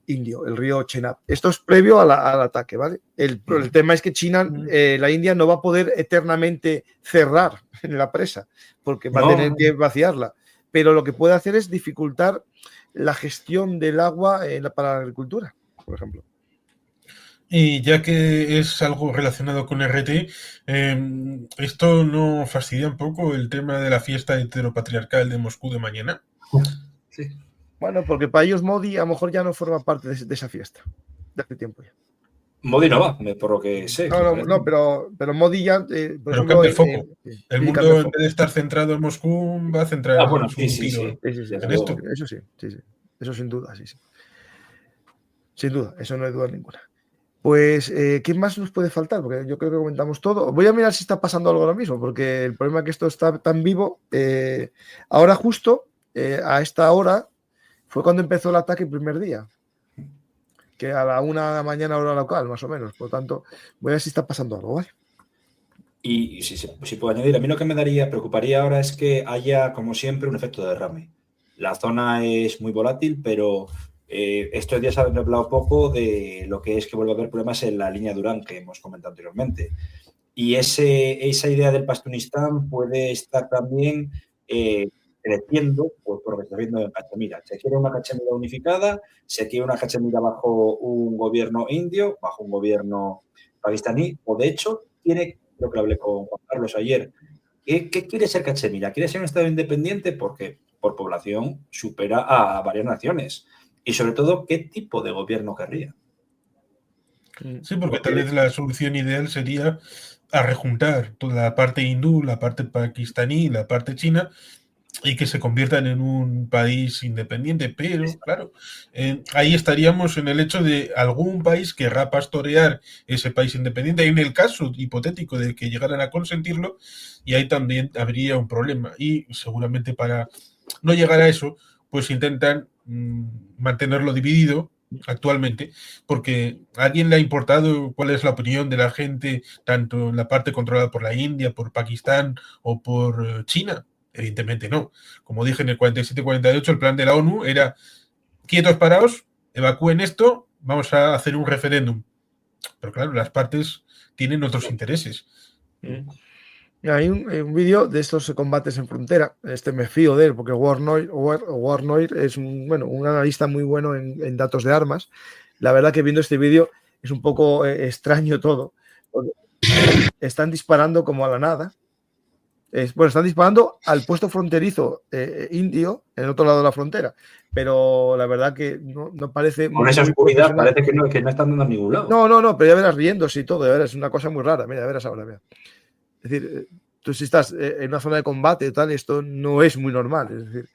indio, el río Chenab. Esto es previo al ataque, ¿vale? El tema es que China, la India no va a poder eternamente cerrar la presa, porque va a tener que vaciarla. Pero lo que puede hacer es dificultar la gestión del agua para la agricultura, por ejemplo. Y ya que es algo relacionado con RT, ¿esto no fastidia un poco el tema de la fiesta heteropatriarcal de Moscú de mañana? Sí. Bueno, porque para ellos Modi a lo mejor ya no forma parte de esa fiesta, de hace tiempo ya. Modi no va, por lo que sé. No, pero Modi ya, por pero ejemplo... cambia el foco. El mundo, en vez de estar centrado en Moscú, va a centrar bueno, su tiro en esto. Eso sí. Eso sin duda, sí. Sin duda, eso no hay duda ninguna. Pues, ¿qué más nos puede faltar? Porque yo creo que comentamos todo. Voy a mirar si está pasando algo ahora mismo, porque el problema es que esto está tan vivo. Ahora justo, a esta hora, fue cuando empezó el ataque el primer día, que a la 1 de la mañana hora local, más o menos. Por lo tanto, voy a ver si está pasando algo, ¿vale? Y si puedo añadir, a mí lo que preocuparía ahora es que haya, como siempre, un efecto de derrame. La zona es muy volátil, pero estos días han hablado poco de lo que es que vuelve a haber problemas en la línea Durán que hemos comentado anteriormente. Y esa idea del Pastunistán puede estar también creciendo por lo que está viendo en Cachemira. Se quiere una Cachemira unificada, se quiere una Cachemira bajo un gobierno indio, bajo un gobierno pakistaní, o de hecho, creo que lo hablé con Juan Carlos ayer, ¿qué quiere ser Cachemira? ¿Quiere ser un Estado independiente? Porque por población supera a varias naciones. Y sobre todo, ¿qué tipo de gobierno querría? Sí, porque tal vez la solución ideal sería arrejuntar toda la parte hindú, la parte pakistaní, la parte china, y que se conviertan en un país independiente. Pero, claro, ahí estaríamos en el hecho de algún país querrá pastorear ese país independiente, en el caso hipotético de que llegaran a consentirlo, y ahí también habría un problema. Y seguramente para no llegar a eso, pues intentan mantenerlo dividido actualmente, porque a alguien le ha importado cuál es la opinión de la gente, tanto en la parte controlada por la India, por Pakistán o por China. Evidentemente no. Como dije en el 47-48, el plan de la ONU era quietos parados, evacúen esto, vamos a hacer un referéndum. Pero claro, las partes tienen otros intereses. Hay un vídeo de estos combates en frontera. Me fío de él porque Warnoir es un analista muy bueno en datos de armas. La verdad que viendo este vídeo es un poco extraño todo. Están disparando como a la nada. Están disparando al puesto fronterizo indio en el otro lado de la frontera, pero la verdad que no parece. Con esa oscuridad parece que no están dando a ningún lado. No, pero ya verás riéndose y todo, ya verás, es una cosa muy rara. Mira, ya verás ahora. Mira. Es decir, tú si estás en una zona de combate y tal, esto no es muy normal. Es decir,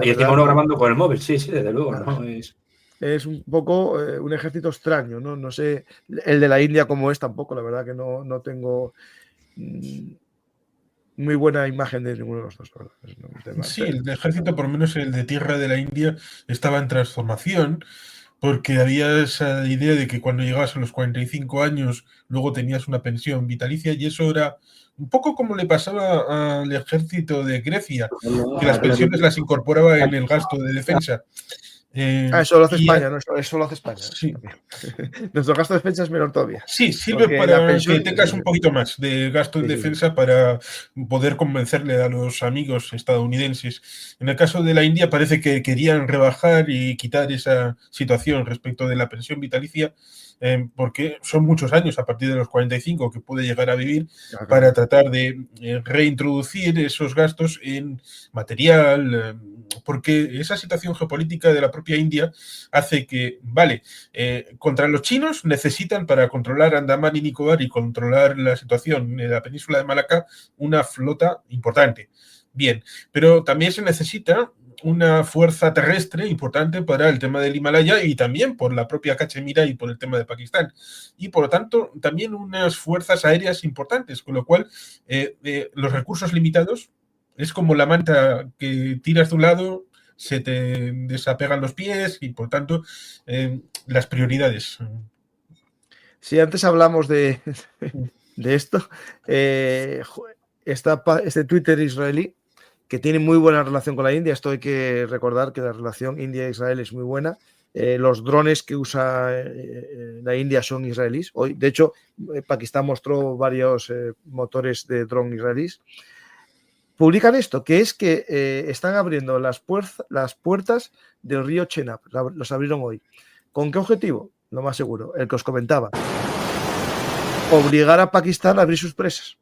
y encima uno grabando con el móvil, sí, desde luego. Claro. ¿No? Es un poco un ejército extraño, ¿no? No sé el de la India cómo es tampoco, la verdad que no tengo muy buena imagen de ninguno de los dos. Sí, el ejército, por lo menos el de tierra de la India, estaba en transformación, porque había esa idea de que cuando llegabas a los 45 años, luego tenías una pensión vitalicia, y eso era un poco como le pasaba al ejército de Grecia, que las pensiones las incorporaba en el gasto de defensa. Eso lo hace España, ¿no? Eso lo hace España. Sí. Nuestro gasto de defensa es menor todavía. Sí, sirve para que tengas un poquito más de gasto en defensa para poder convencerle a los amigos estadounidenses. En el caso de la India parece que querían rebajar y quitar esa situación respecto de la pensión vitalicia, porque son muchos años a partir de los 45 que puede llegar a vivir para tratar de reintroducir esos gastos en material, porque esa situación geopolítica de la propia India hace que, contra los chinos necesitan para controlar Andamán y Nicobar y controlar la situación en la península de Malaca una flota importante. Bien, pero también se necesita una fuerza terrestre importante para el tema del Himalaya y también por la propia Cachemira y por el tema de Pakistán. Y por lo tanto, también unas fuerzas aéreas importantes, con lo cual los recursos limitados es como la manta que tiras de un lado, se te desapegan los pies y por tanto las prioridades. Si antes hablamos de esto, este Twitter israelí que tiene muy buena relación con la India. Esto hay que recordar que la relación India-Israel es muy buena. los drones que usa la India son israelíes. Hoy, de hecho, Pakistán mostró varios motores de dron israelíes. Publican esto, que es que están abriendo las puertas del río Chenab. Los abrieron hoy. ¿Con qué objetivo? Lo más seguro, el que os comentaba. Obligar a Pakistán a abrir sus presas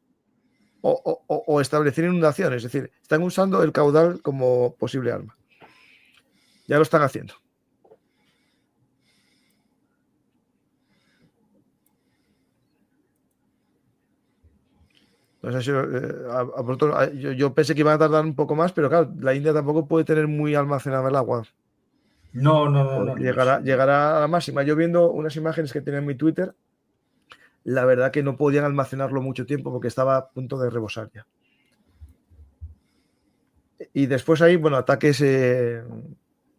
o establecer inundaciones. Es decir, están usando el caudal como posible arma. Ya lo están haciendo. No sé si, yo pensé que iban a tardar un poco más, pero claro, la India tampoco puede tener muy almacenada el agua. No. Llegará a la máxima. Yo viendo unas imágenes que tenía en mi Twitter, la verdad que no podían almacenarlo mucho tiempo porque estaba a punto de rebosar ya. Y después ahí, bueno, ataques,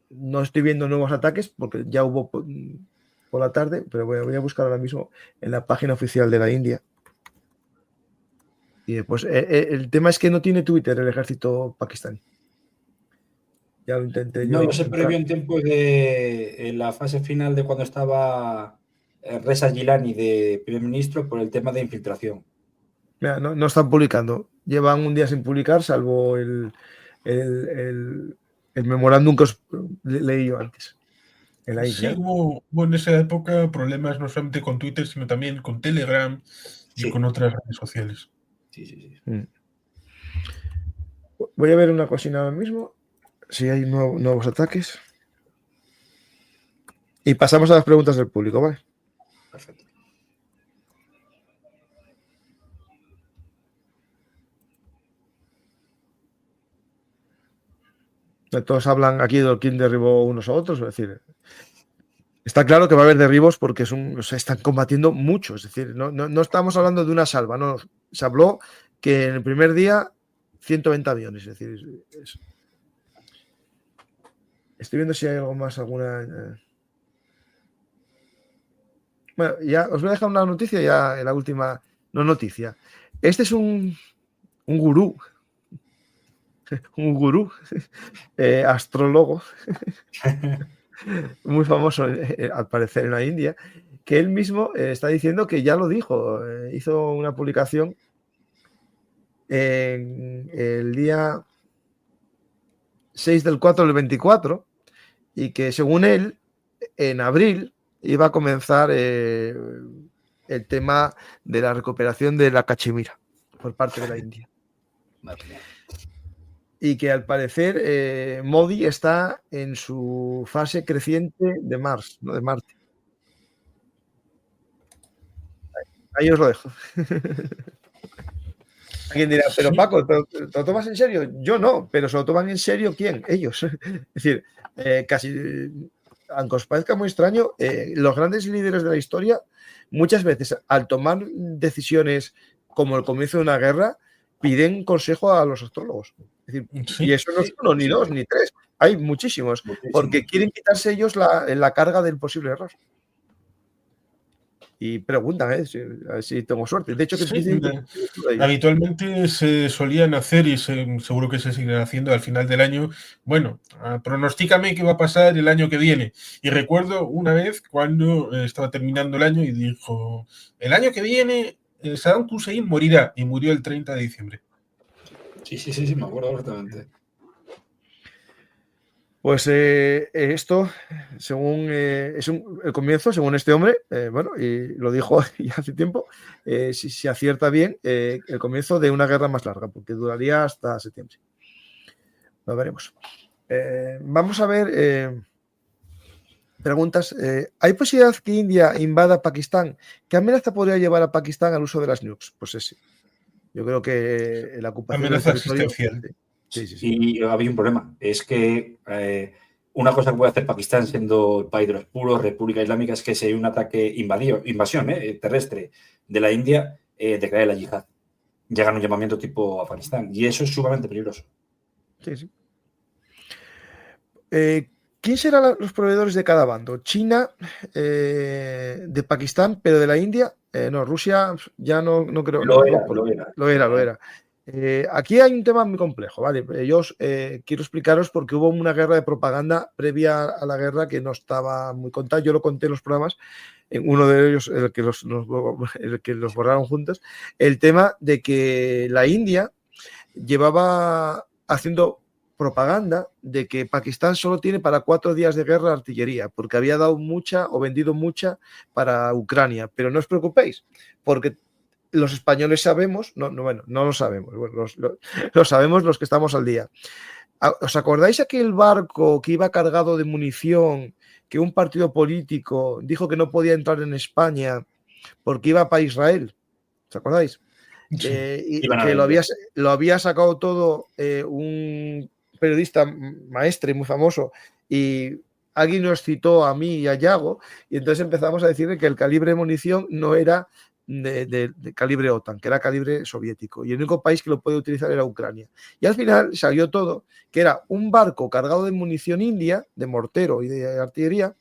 no estoy viendo nuevos ataques porque ya hubo por la tarde, pero voy a buscar ahora mismo en la página oficial de la India. Y después, el tema es que no tiene Twitter el ejército pakistaní. Ya lo intenté yo. No se previó en tiempo en la fase final de cuando estaba Reza Gilani de primer ministro por el tema de infiltración. Mira, no están publicando. Llevan un día sin publicar, salvo el memorándum que os leí yo antes. En la India. Sí, hubo en esa época problemas no solamente con Twitter, sino también con Telegram y con otras redes sociales. Sí. Voy a ver una cocina ahora mismo. Si hay nuevos ataques. Y pasamos a las preguntas del público, ¿vale? Perfecto. Todos hablan aquí de quién derribó unos a otros, es decir, está claro que va a haber derribos porque se están combatiendo mucho, es decir, no estamos hablando de una salva, no, se habló que en el primer día 120 aviones, es decir, estoy viendo si hay algo más, alguna... Bueno, ya os voy a dejar una noticia ya en la última, no noticia. Este es un gurú, astrólogo, muy famoso al parecer en la India, que él mismo está diciendo que ya lo dijo, hizo una publicación en el día 6 del 4 del 24 y que según él, en abril iba a comenzar el tema de la recuperación de la cachemira por parte de la India. Y que al parecer Modi está en su fase creciente de Mars, no de Marte. Ahí os lo dejo. Alguien dirá, pero Paco, ¿te lo tomas en serio? Yo no, pero ¿se lo toman en serio quién? Ellos. Es decir, casi, aunque os parezca muy extraño, los grandes líderes de la historia, muchas veces al tomar decisiones como el comienzo de una guerra, piden consejo a los astrólogos. Es decir, y eso no es uno, ni dos, ni tres. Hay muchísimos, porque quieren quitarse ellos la carga del posible error. Y preguntan, a ver si tengo suerte. De hecho, habitualmente se solían hacer y seguro que se siguen haciendo al final del año. Bueno, pronostícame qué va a pasar el año que viene. Y recuerdo una vez cuando estaba terminando el año y dijo, el año que viene Saddam Hussein morirá, y murió el 30 de diciembre. Sí, me acuerdo perfectamente. Pues esto, según es el comienzo, según este hombre, bueno, y lo dijo ya hace tiempo, si se acierta bien, el comienzo de una guerra más larga, porque duraría hasta septiembre. Lo veremos. Vamos a ver preguntas. ¿Hay posibilidad que India invada Pakistán? ¿Qué amenaza podría llevar a Pakistán al uso de las nukes? Pues sí. Yo creo que la ocupación amenaza existencial. Sí. Y había un problema. Es que una cosa que puede hacer Pakistán, siendo el país de los puros, República Islámica, es que si hay un ataque invasión terrestre de la India, declare la yihad. Llegan un llamamiento tipo Afganistán. Y eso es sumamente peligroso. Sí. ¿Quién serán los proveedores de cada bando? ¿China, de Pakistán, pero de la India? No, Rusia ya no creo. Lo era. Aquí hay un tema muy complejo, ¿vale? Yo quiero explicaros porque hubo una guerra de propaganda previa a la guerra que no estaba muy contada. Yo lo conté en los programas, en uno de ellos, el que los borraron juntos, el tema de que la India llevaba haciendo propaganda de que Pakistán solo tiene para 4 días de guerra artillería, porque había dado mucha o vendido mucha para Ucrania. Pero no os preocupéis, porque los españoles sabemos, bueno, no lo sabemos, bueno, lo sabemos los que estamos al día. ¿Os acordáis aquel barco que iba cargado de munición que un partido político dijo que no podía entrar en España porque iba para Israel? ¿Os acordáis? Sí. Y que lo había sacado todo un periodista maestre muy famoso, y alguien nos citó a mí y a Yago, y entonces empezamos a decirle que el calibre de munición no era de calibre OTAN, que era calibre soviético, y el único país que lo podía utilizar era Ucrania. Y al final salió todo, que era un barco cargado de munición india, de mortero y de artillería,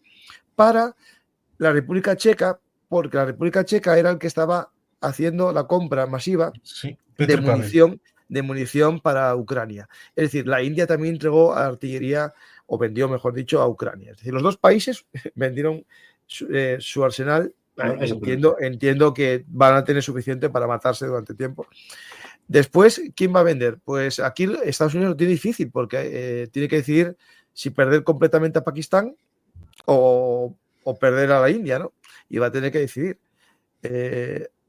para la República Checa, porque la República Checa era el que estaba haciendo la compra masiva de munición para Ucrania. Es decir, la India también entregó artillería, o vendió, mejor dicho, a Ucrania. Es decir, los dos países vendieron su arsenal. Entiendo que van a tener suficiente para matarse durante tiempo. Después, ¿quién va a vender? Pues aquí Estados Unidos lo tiene difícil, porque tiene que decidir si perder completamente a Pakistán o perder a la India, ¿no? Y va a tener que decidir.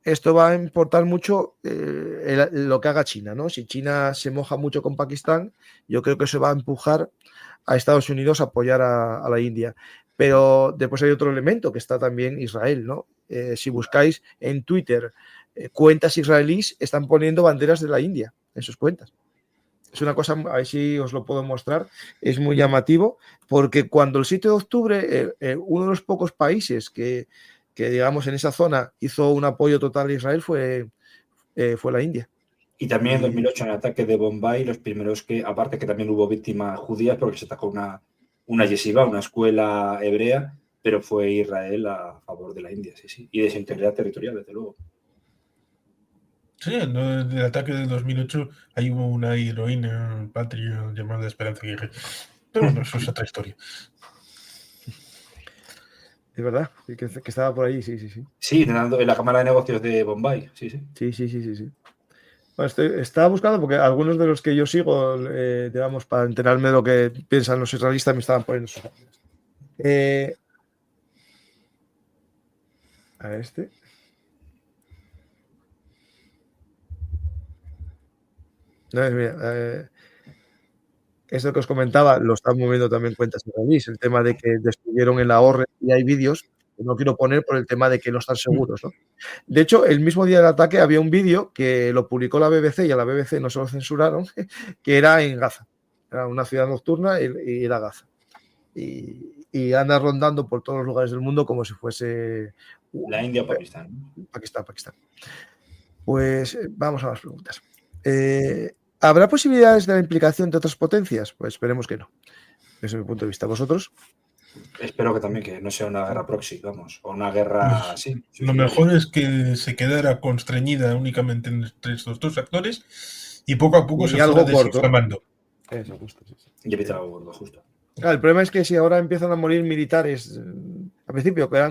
Esto va a importar mucho lo que haga China, ¿no? Si China se moja mucho con Pakistán, yo creo que eso va a empujar a Estados Unidos a apoyar a la India. Pero después hay otro elemento que está también Israel, ¿no? Si buscáis en Twitter cuentas israelíes, están poniendo banderas de la India en sus cuentas. Es una cosa, a ver si os lo puedo mostrar, es muy llamativo, porque cuando el 7 de octubre, uno de los pocos países que digamos en esa zona hizo un apoyo total a Israel fue la India. Y también en 2008 en el ataque de Bombay, los primeros que, aparte que también hubo víctimas judías porque se atacó una yeshiva, una escuela hebrea, pero fue Israel a favor de la India, sí. Y de su integridad territorial, desde luego. Sí, en el ataque del 2008 hay una heroína patria llamada Esperanza Aguirre. Pero bueno, eso es otra historia. Es verdad, que estaba por ahí, sí. Sí, en la Cámara de Negocios de Bombay, sí. Sí. Bueno, estaba buscando porque algunos de los que yo sigo, digamos, para enterarme de lo que piensan los israelíes, me estaban poniendo sus páginas. A este. No, mira, esto que os comentaba lo están moviendo también cuentas israelíes, el tema de que destruyeron el ahorro, y hay vídeos que no quiero poner por el tema de que no están seguros, ¿no? De hecho, el mismo día del ataque había un vídeo que lo publicó la BBC y a la BBC no se lo censuraron, que era en Gaza. Era una ciudad nocturna y era Gaza. Y anda rondando por todos los lugares del mundo como si fuese... La India o Pakistán. Pakistán. Pues vamos a las preguntas. ¿Habrá posibilidades de la implicación de otras potencias? Pues esperemos que no. Desde mi punto de vista. ¿Vosotros? Espero que también que no sea una guerra proxy, vamos, o una guerra así. Lo mejor es que se quedara constreñida únicamente entre estos dos actores y poco a poco se fuera desinflamando. Eso, justo. Sí. Y evitar algo gordo, justo. Claro, el problema es que si ahora empiezan a morir militares, al principio que eran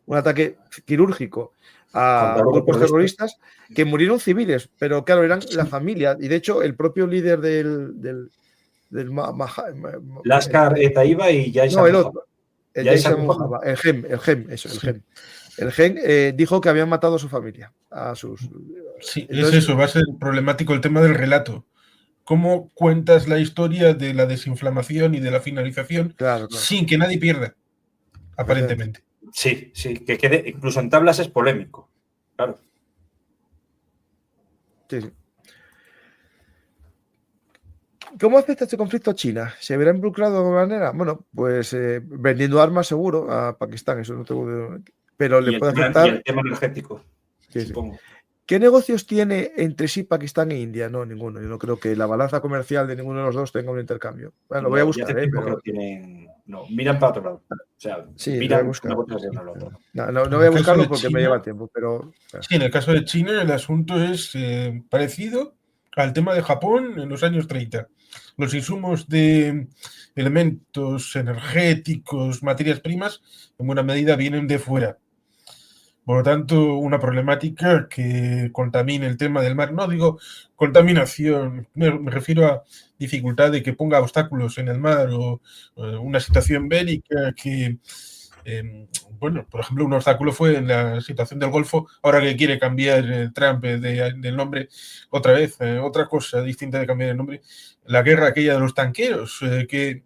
un ataque quirúrgico a grupos terroristas, que murieron civiles, pero claro, eran la familia, y de hecho el propio líder del Lashkar Taiba y Jaish al-Mohammed. El GEM dijo que habían matado a su familia, a sus... Sí, entonces, es eso, va a ser problemático el tema del relato. ¿Cómo cuentas la historia de la desinflamación y de la finalización sin que nadie pierda? Aparentemente. Sí, que quede, incluso en tablas es polémico. Claro. Sí. ¿Cómo afecta este conflicto a China? ¿Se verá involucrado de alguna manera? Bueno, pues vendiendo armas seguro a Pakistán, eso no tengo... Pero le puede afectar... Y el tema energético, supongo. ¿Qué negocios tiene entre sí Pakistán e India? No, ninguno. Yo no creo que la balanza comercial de ninguno de los dos tenga un intercambio. Bueno, lo voy a buscar. No, miran para otro lado. O sea, sí, miran no voy a buscarlo porque China, me lleva tiempo. Pero... Sí, en el caso de China el asunto es parecido, al tema de Japón en los años 30. Los insumos de elementos energéticos, materias primas, en buena medida vienen de fuera. Por lo tanto, una problemática que contamine el tema del mar. No digo contaminación, me refiero a dificultad de que ponga obstáculos en el mar o una situación bélica que, bueno, por ejemplo, un obstáculo fue en la situación del Golfo, ahora que quiere cambiar Trump del nombre otra vez, otra cosa distinta de cambiar el nombre, la guerra aquella de los tanqueros, que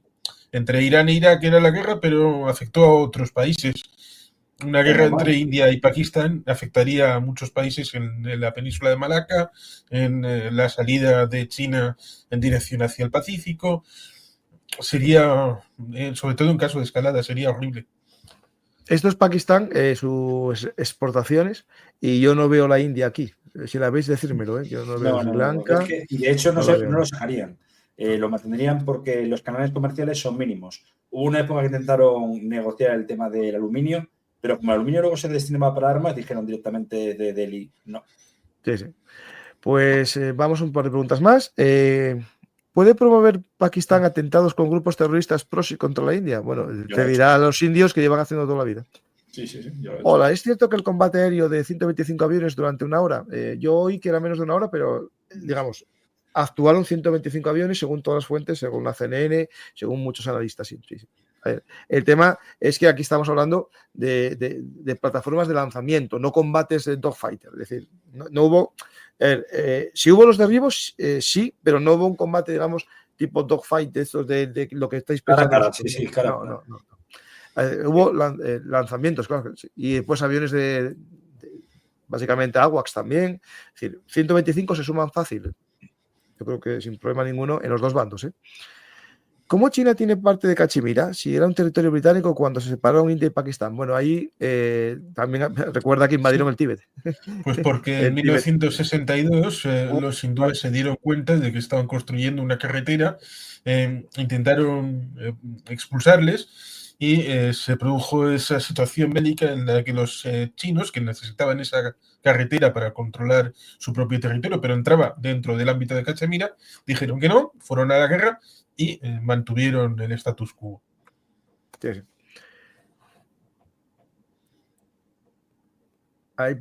entre Irán e Irak era la guerra, pero afectó a otros países. Una guerra entre India y Pakistán afectaría a muchos países en la península de Malaca, en la salida de China en dirección hacia el Pacífico. Sería, sobre todo en caso de escalada, sería horrible. Esto es Pakistán, sus exportaciones, y yo no veo la India aquí. Si la veis, decírmelo, ¿eh? Yo no veo Sri Lanka. Es que, y de hecho no lo sacarían. Lo mantendrían porque los canales comerciales son mínimos. Hubo una época que intentaron negociar el tema del aluminio, pero como el aluminio luego se destinaba para armas, dijeron directamente de Delhi, no. Sí, sí. Pues vamos a un par de preguntas más. ¿Puede promover Pakistán atentados con grupos terroristas pros y contra la India? Bueno, te dirá a los indios que llevan haciendo toda la vida. Sí. Hola, ¿es cierto que el combate aéreo de 125 aviones durante una hora? Yo oí que era menos de una hora, pero digamos, actuaron 125 aviones según todas las fuentes, según la CNN, según muchos analistas. Sí. A ver, el tema es que aquí estamos hablando de plataformas de lanzamiento, no combates de dogfighter. Es decir, no hubo... si hubo los derribos, sí, pero no hubo un combate, digamos, tipo dogfight, de estos de lo que estáis pensando. No. Hubo lanzamientos, claro, y después aviones de básicamente AWACS también. Es decir, 125 se suman fácil. Yo creo que sin problema ninguno en los dos bandos, ¿eh? ¿Cómo China tiene parte de Cachemira? Si era un territorio británico cuando se separaron India y Pakistán. Bueno, ahí también recuerda que invadieron el Tíbet. Pues porque en 1962 los hindúes se dieron cuenta de que estaban construyendo una carretera, intentaron expulsarles y se produjo esa situación bélica en la que los chinos, que necesitaban esa carretera para controlar su propio territorio, pero entraba dentro del ámbito de Cachemira, dijeron que no, fueron a la guerra y mantuvieron el status quo. Sí.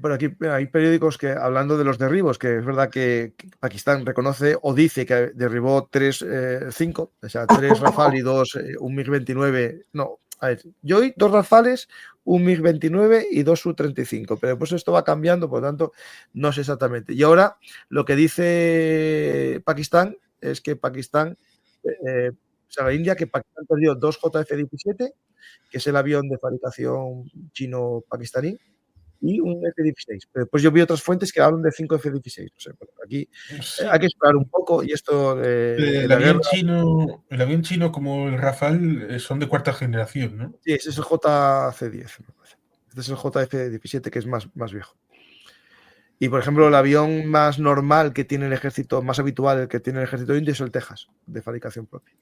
Por aquí hay periódicos que, hablando de los derribos, que es verdad que Pakistán reconoce o dice que derribó 5, o sea, 3 Rafale y 2, un MiG-29. No, a ver, yo oí 2 Rafales, un MiG-29 y 2 Su-35, pero después esto va cambiando, por lo tanto, no sé exactamente. Y ahora lo que dice Pakistán es que Pakistán, o sea, la India, que Pakistán perdió 2 JF-17, que es el avión de fabricación chino-pakistaní, y un F-16. Pero después yo vi otras fuentes que hablan de 5 F-16. O sea, aquí sí. Hay que esperar un poco y esto... el avión chino como el Rafale son de 4ª generación, ¿no? Sí, ese es el JC-10. Este es el JF-17 que es más viejo. Y, por ejemplo, el avión más normal que tiene el ejército, más habitual el que tiene el ejército indio es el Texas, de fabricación propia.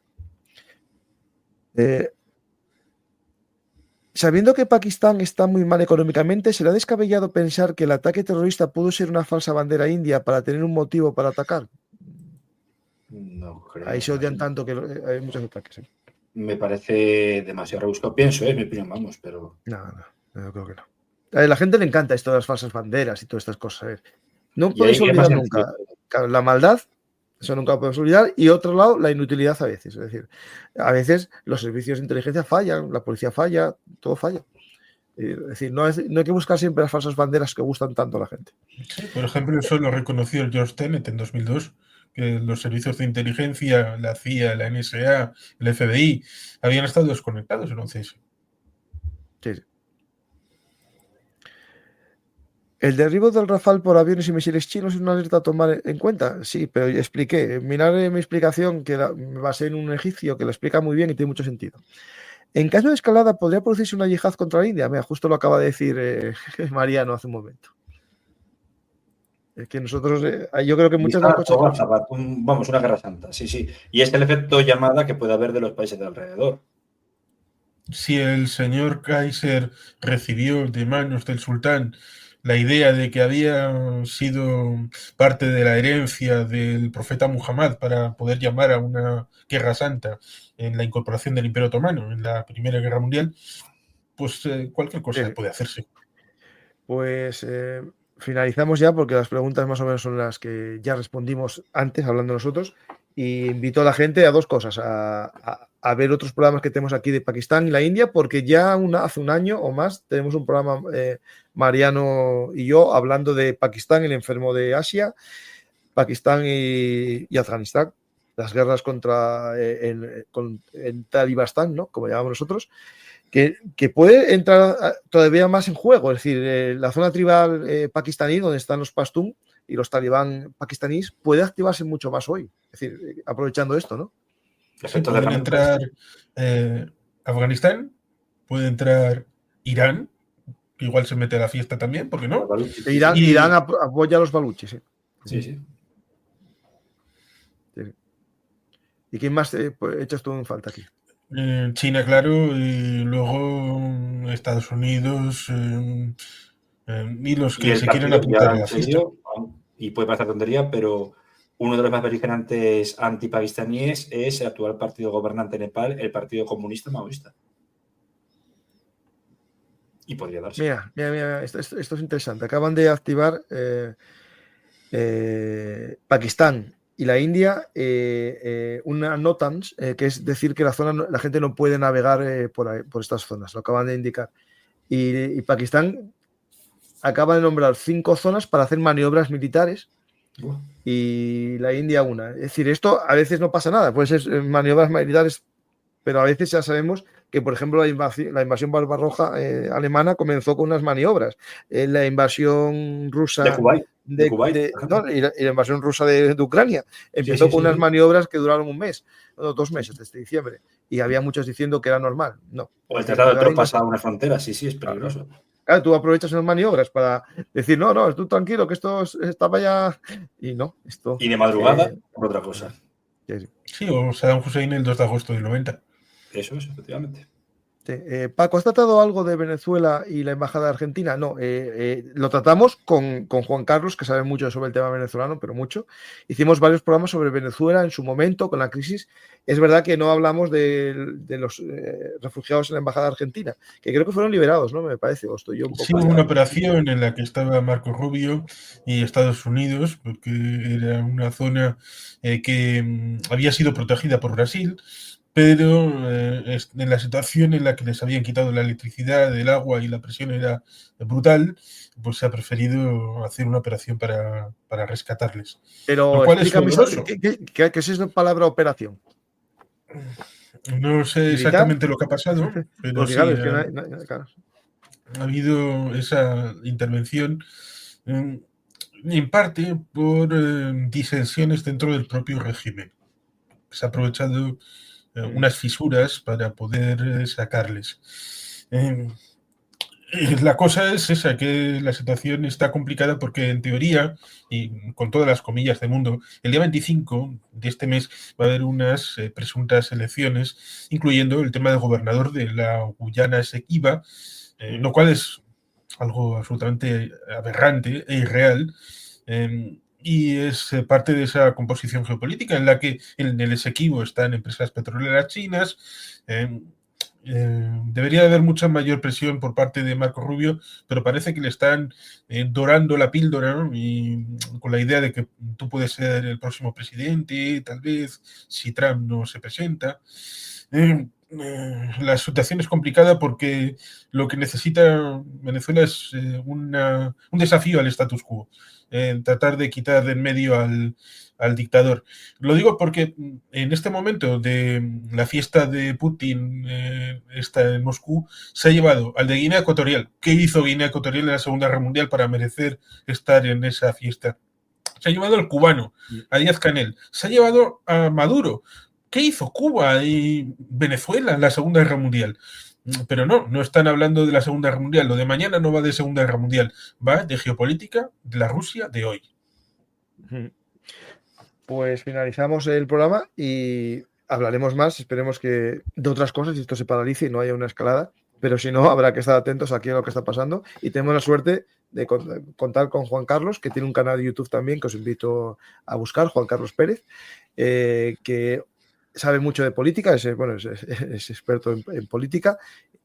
Sabiendo que Pakistán está muy mal económicamente, ¿será descabellado pensar que el ataque terrorista pudo ser una falsa bandera india para tener un motivo para atacar? No creo. Ahí se odian tanto que hay muchos ataques. Me parece demasiado rebuscado. Pienso, mi opinión, vamos, pero... No, creo que no. A la gente le encanta esto de las falsas banderas y todas estas cosas. No podéis olvidar nunca la maldad. Eso nunca lo podemos olvidar. Y otro lado, la inutilidad a veces. Es decir, a veces los servicios de inteligencia fallan, la policía falla, todo falla. Es decir, no hay que buscar siempre las falsas banderas que gustan tanto a la gente. Sí, por ejemplo, eso lo reconoció el George Tenet en 2002, que los servicios de inteligencia, la CIA, la NSA, el FBI, habían estado desconectados en 11S. Sí. ¿El derribo del Rafale por aviones y misiles chinos es una alerta a tomar en cuenta? Sí, pero expliqué. Mirad mi explicación, que me basé en un egipcio que lo explica muy bien y tiene mucho sentido. En caso de escalada, ¿podría producirse una yihad contra la India? Mira, justo lo acaba de decir Mariano hace un momento. Es que nosotros, yo creo que muchas de las cosas... Vamos, una guerra santa, sí. Y es el efecto llamada que puede haber de los países de alrededor. Si el señor Kaiser recibió de manos del sultán la idea de que había sido parte de la herencia del profeta Muhammad para poder llamar a una guerra santa en la incorporación del Imperio Otomano en la Primera Guerra Mundial, pues cualquier cosa puede hacerse. Pues finalizamos ya porque las preguntas más o menos son las que ya respondimos antes hablando nosotros, y invito a la gente a dos cosas, a ver otros programas que tenemos aquí de Pakistán y la India, porque ya hace un año o más tenemos un programa, Mariano y yo, hablando de Pakistán, el enfermo de Asia, Pakistán y Afganistán, las guerras contra el Talibán, ¿no? Como llamamos nosotros, que puede entrar todavía más en juego. Es decir, la zona tribal pakistaní, donde están los pastún y los talibán pakistaníes, puede activarse mucho más hoy. Es decir, aprovechando esto, ¿no? Sí, pueden entrar Afganistán, puede entrar Irán, que igual se mete a la fiesta también, ¿por qué no? Irán apoya a los baluchis, sí. Sí. ¿Y quién más echas tú en falta aquí? China, claro, y luego Estados Unidos y los que se quieren apuntar a la fiesta. Y puede parecer tontería, pero uno de los más beligerantes antipakistaníes es el actual partido gobernante de Nepal, el Partido Comunista Maoísta. Y podría darse. Mira, esto es interesante. Acaban de activar Pakistán y la India una NOTAMs, que es decir que la gente no puede navegar por estas zonas, lo acaban de indicar. Y Pakistán acaba de nombrar 5 zonas para hacer maniobras militares y la India una. Es decir, esto a veces no pasa nada, puede ser maniobras militares, pero a veces ya sabemos que, por ejemplo, la invasión barbarroja alemana comenzó con unas maniobras. La invasión rusa de Kuwait, y la invasión rusa de Ucrania empezó con unas maniobras que duraron un mes, 2 meses, desde diciembre, y había muchos diciendo que era normal. No. O el tratado de tropas a una frontera, sí, es peligroso. Claro, tú aprovechas unas maniobras para decir, no, tú tranquilo, que esto estaba ya. Y no, esto. Y de madrugada, por otra cosa. Sí, o Saddam Hussein el 2 de agosto del 90. Eso es, efectivamente. Paco, ¿has tratado algo de Venezuela y la embajada de Argentina? No, lo tratamos con Juan Carlos, que sabe mucho sobre el tema venezolano, pero mucho. Hicimos varios programas sobre Venezuela en su momento, con la crisis. Es verdad que no hablamos de los refugiados en la embajada de Argentina, que creo que fueron liberados, ¿no? Me parece, o estoy yo un poco. Sí, hubo una operación en la que estaba Marco Rubio y Estados Unidos, porque era una zona que había sido protegida por Brasil, pero en la situación en la que les habían quitado la electricidad, el agua y la presión era brutal, pues se ha preferido hacer una operación para rescatarles. Pero explícame, ¿qué es esa palabra operación? No sé exactamente lo que ha pasado, pero pues sí, claro, ha habido esa intervención en parte por disensiones dentro del propio régimen. Se ha aprovechado unas fisuras para poder sacarles. La cosa es esa, que la situación está complicada porque en teoría, y con todas las comillas del mundo, el día 25 de este mes va a haber unas presuntas elecciones, incluyendo el tema del gobernador de la Guyana Esequiba, lo cual es algo absolutamente aberrante e irreal. Y es parte de esa composición geopolítica en la que en el Esequibo están empresas petroleras chinas. Debería haber mucha mayor presión por parte de Marco Rubio, pero parece que le están dorando la píldora, ¿no? Y con la idea de que tú puedes ser el próximo presidente, tal vez, si Trump no se presenta. La situación es complicada porque lo que necesita Venezuela es un desafío al status quo, tratar de quitar de en medio al dictador. Lo digo porque en este momento de la fiesta de Putin está en Moscú, se ha llevado al de Guinea Ecuatorial. ¿Qué hizo Guinea Ecuatorial en la Segunda Guerra Mundial para merecer estar en esa fiesta? Se ha llevado al cubano, a Díaz-Canel. Se ha llevado a Maduro. ¿Qué hizo Cuba y Venezuela en la Segunda Guerra Mundial? Pero no están hablando de la Segunda Guerra Mundial. Lo de mañana no va de Segunda Guerra Mundial, va de geopolítica de la Rusia de hoy. Pues finalizamos el programa y hablaremos más. Esperemos que de otras cosas y esto se paralice y no haya una escalada. pero si no, habrá que estar atentos aquí a lo que está pasando. Y tenemos la suerte de contar con Juan Carlos, que tiene un canal de YouTube también, que os invito a buscar, Juan Carlos Pérez, que sabe mucho de política, es experto en política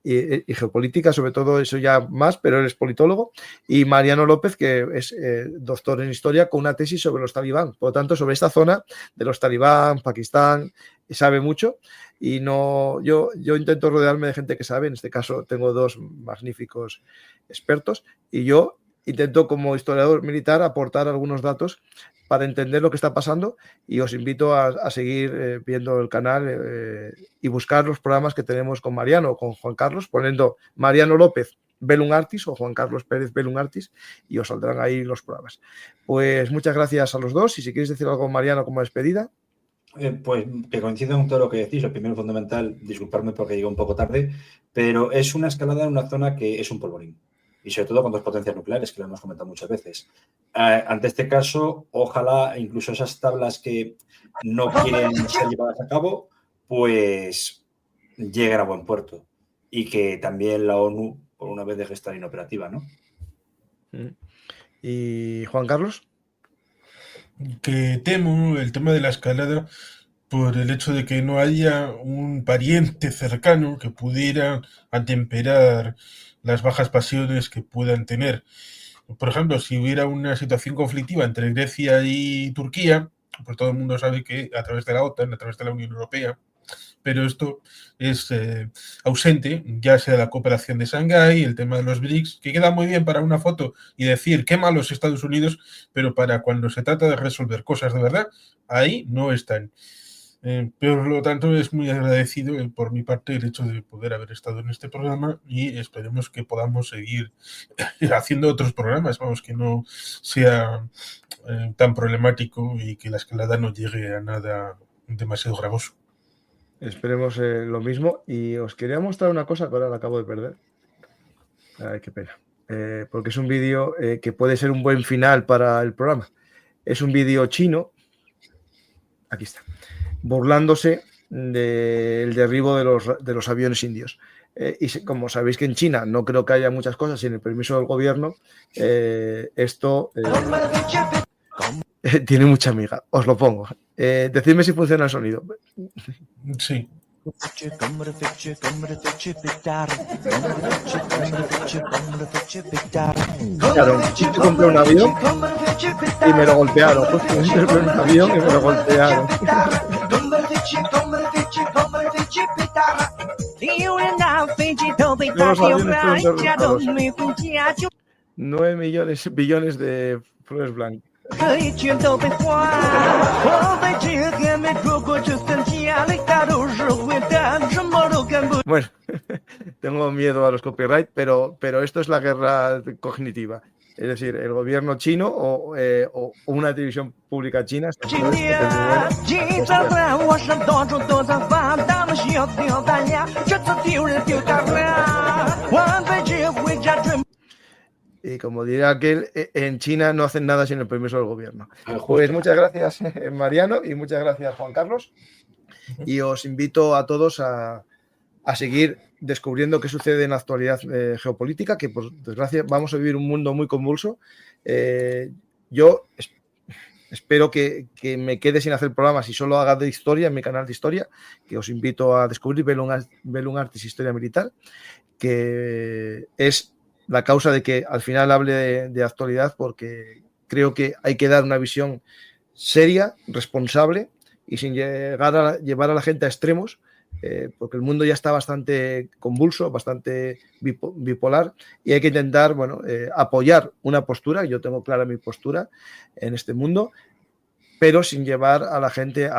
y geopolítica, sobre todo eso ya más, pero él es politólogo, y Mariano López, que es doctor en historia con una tesis sobre los talibán, por lo tanto, sobre esta zona de los talibán, Pakistán, sabe mucho, y no, yo intento rodearme de gente que sabe, en este caso tengo dos magníficos expertos, y yo intento como historiador militar aportar algunos datos para entender lo que está pasando, y os invito a seguir viendo el canal y buscar los programas que tenemos con Mariano o con Juan Carlos, poniendo Mariano López Bellum Artis o Juan Carlos Pérez Bellum Artis, y os saldrán ahí los programas. Pues muchas gracias a los dos, y si queréis decir algo, Mariano, como despedida. Pues que coincido con todo lo que decís. Lo primero fundamental, disculparme porque llego un poco tarde, pero es una escalada en una zona que es un polvorín. Y sobre todo con dos potencias nucleares, que lo hemos comentado muchas veces. Ante este caso, ojalá incluso esas tablas que no quieren ser llevadas a cabo, pues lleguen a buen puerto. Y que también la ONU, por una vez, deje de estar inoperativa, ¿no? ¿Y Juan Carlos? Que temo el tema de la escalada por el hecho de que no haya un pariente cercano que pudiera atemperar las bajas pasiones que puedan tener. Por ejemplo, si hubiera una situación conflictiva entre Grecia y Turquía, pues todo el mundo sabe que a través de la OTAN, a través de la Unión Europea, pero esto es ausente, ya sea la cooperación de Shanghái, el tema de los BRICS, que queda muy bien para una foto y decir qué malos Estados Unidos, pero para cuando se trata de resolver cosas de verdad, ahí no están. Pero por lo tanto es muy agradecido por mi parte el hecho de poder haber estado en este programa, y esperemos que podamos seguir haciendo otros programas, vamos, que no sea tan problemático y que la escalada no llegue a nada demasiado gravoso. Esperemos lo mismo, y os quería mostrar una cosa que ahora la acabo de perder. Ay, qué pena. Porque es un vídeo que puede ser un buen final para el programa. Es un vídeo chino, aquí está, burlándose del derribo de los aviones indios. Y como sabéis que en China no creo que haya muchas cosas sin el permiso del gobierno, esto tiene mucha amiga. Os lo pongo. Decidme si funciona el sonido. Sí. Claro, yo compré un avión y me lo golpearon. Compré un avión y me lo golpearon. Los aviones 9 billones de flores blancas. Bueno, tengo miedo a los copyright, pero esto es la guerra cognitiva. Es decir, el gobierno chino o una televisión pública china. Y como diría aquel, en China no hacen nada sin el permiso del gobierno. Pues muchas gracias, Mariano, y muchas gracias, Juan Carlos. Y os invito a todos a seguir descubriendo qué sucede en la actualidad geopolítica, que por desgracia vamos a vivir un mundo muy convulso. Yo espero que me quede sin hacer programas y solo haga de historia en mi canal de historia, que os invito a descubrir Bellum Artis Historia Militar, que es la causa de que al final hable de actualidad, porque creo que hay que dar una visión seria, responsable y sin llevar a la gente a extremos, porque el mundo ya está bastante convulso, bastante bipolar, y hay que intentar apoyar una postura. Yo tengo clara mi postura en este mundo, pero sin llevar a la gente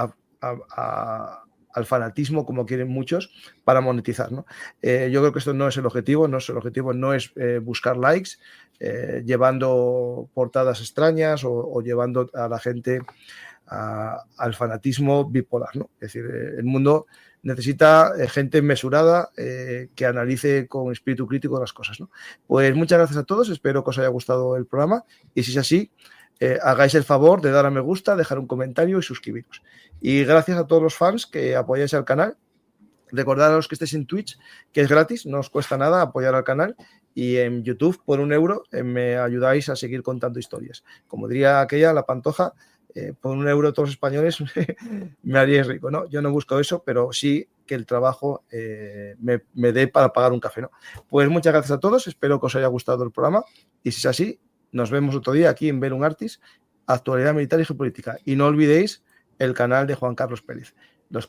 al fanatismo, como quieren muchos, para monetizar, ¿no? Yo creo que esto no es el objetivo. No es buscar likes, llevando portadas extrañas o llevando a la gente al fanatismo bipolar, ¿no? Es decir, el mundo necesita gente mesurada que analice con espíritu crítico las cosas, ¿no? Pues muchas gracias a todos, espero que os haya gustado el programa, y si es así, hagáis el favor de dar a me gusta, dejar un comentario y suscribiros. Y gracias a todos los fans que apoyáis al canal, Recordad a los que estéis en Twitch que es gratis, no os cuesta nada apoyar al canal, y en YouTube por €1 me ayudáis a seguir contando historias. Como diría aquella, la Pantoja, por €1 todos los españoles me haríais rico, ¿no? Yo no busco eso, pero sí que el trabajo me dé para pagar un café, ¿no? Pues muchas gracias a todos, espero que os haya gustado el programa, y si es así, nos vemos otro día aquí en Verum Artis, actualidad militar y geopolítica. Y no olvidéis el canal de Juan Carlos Pérez, los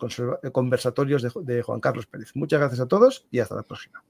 conversatorios de Juan Carlos Pérez. Muchas gracias a todos y hasta la próxima.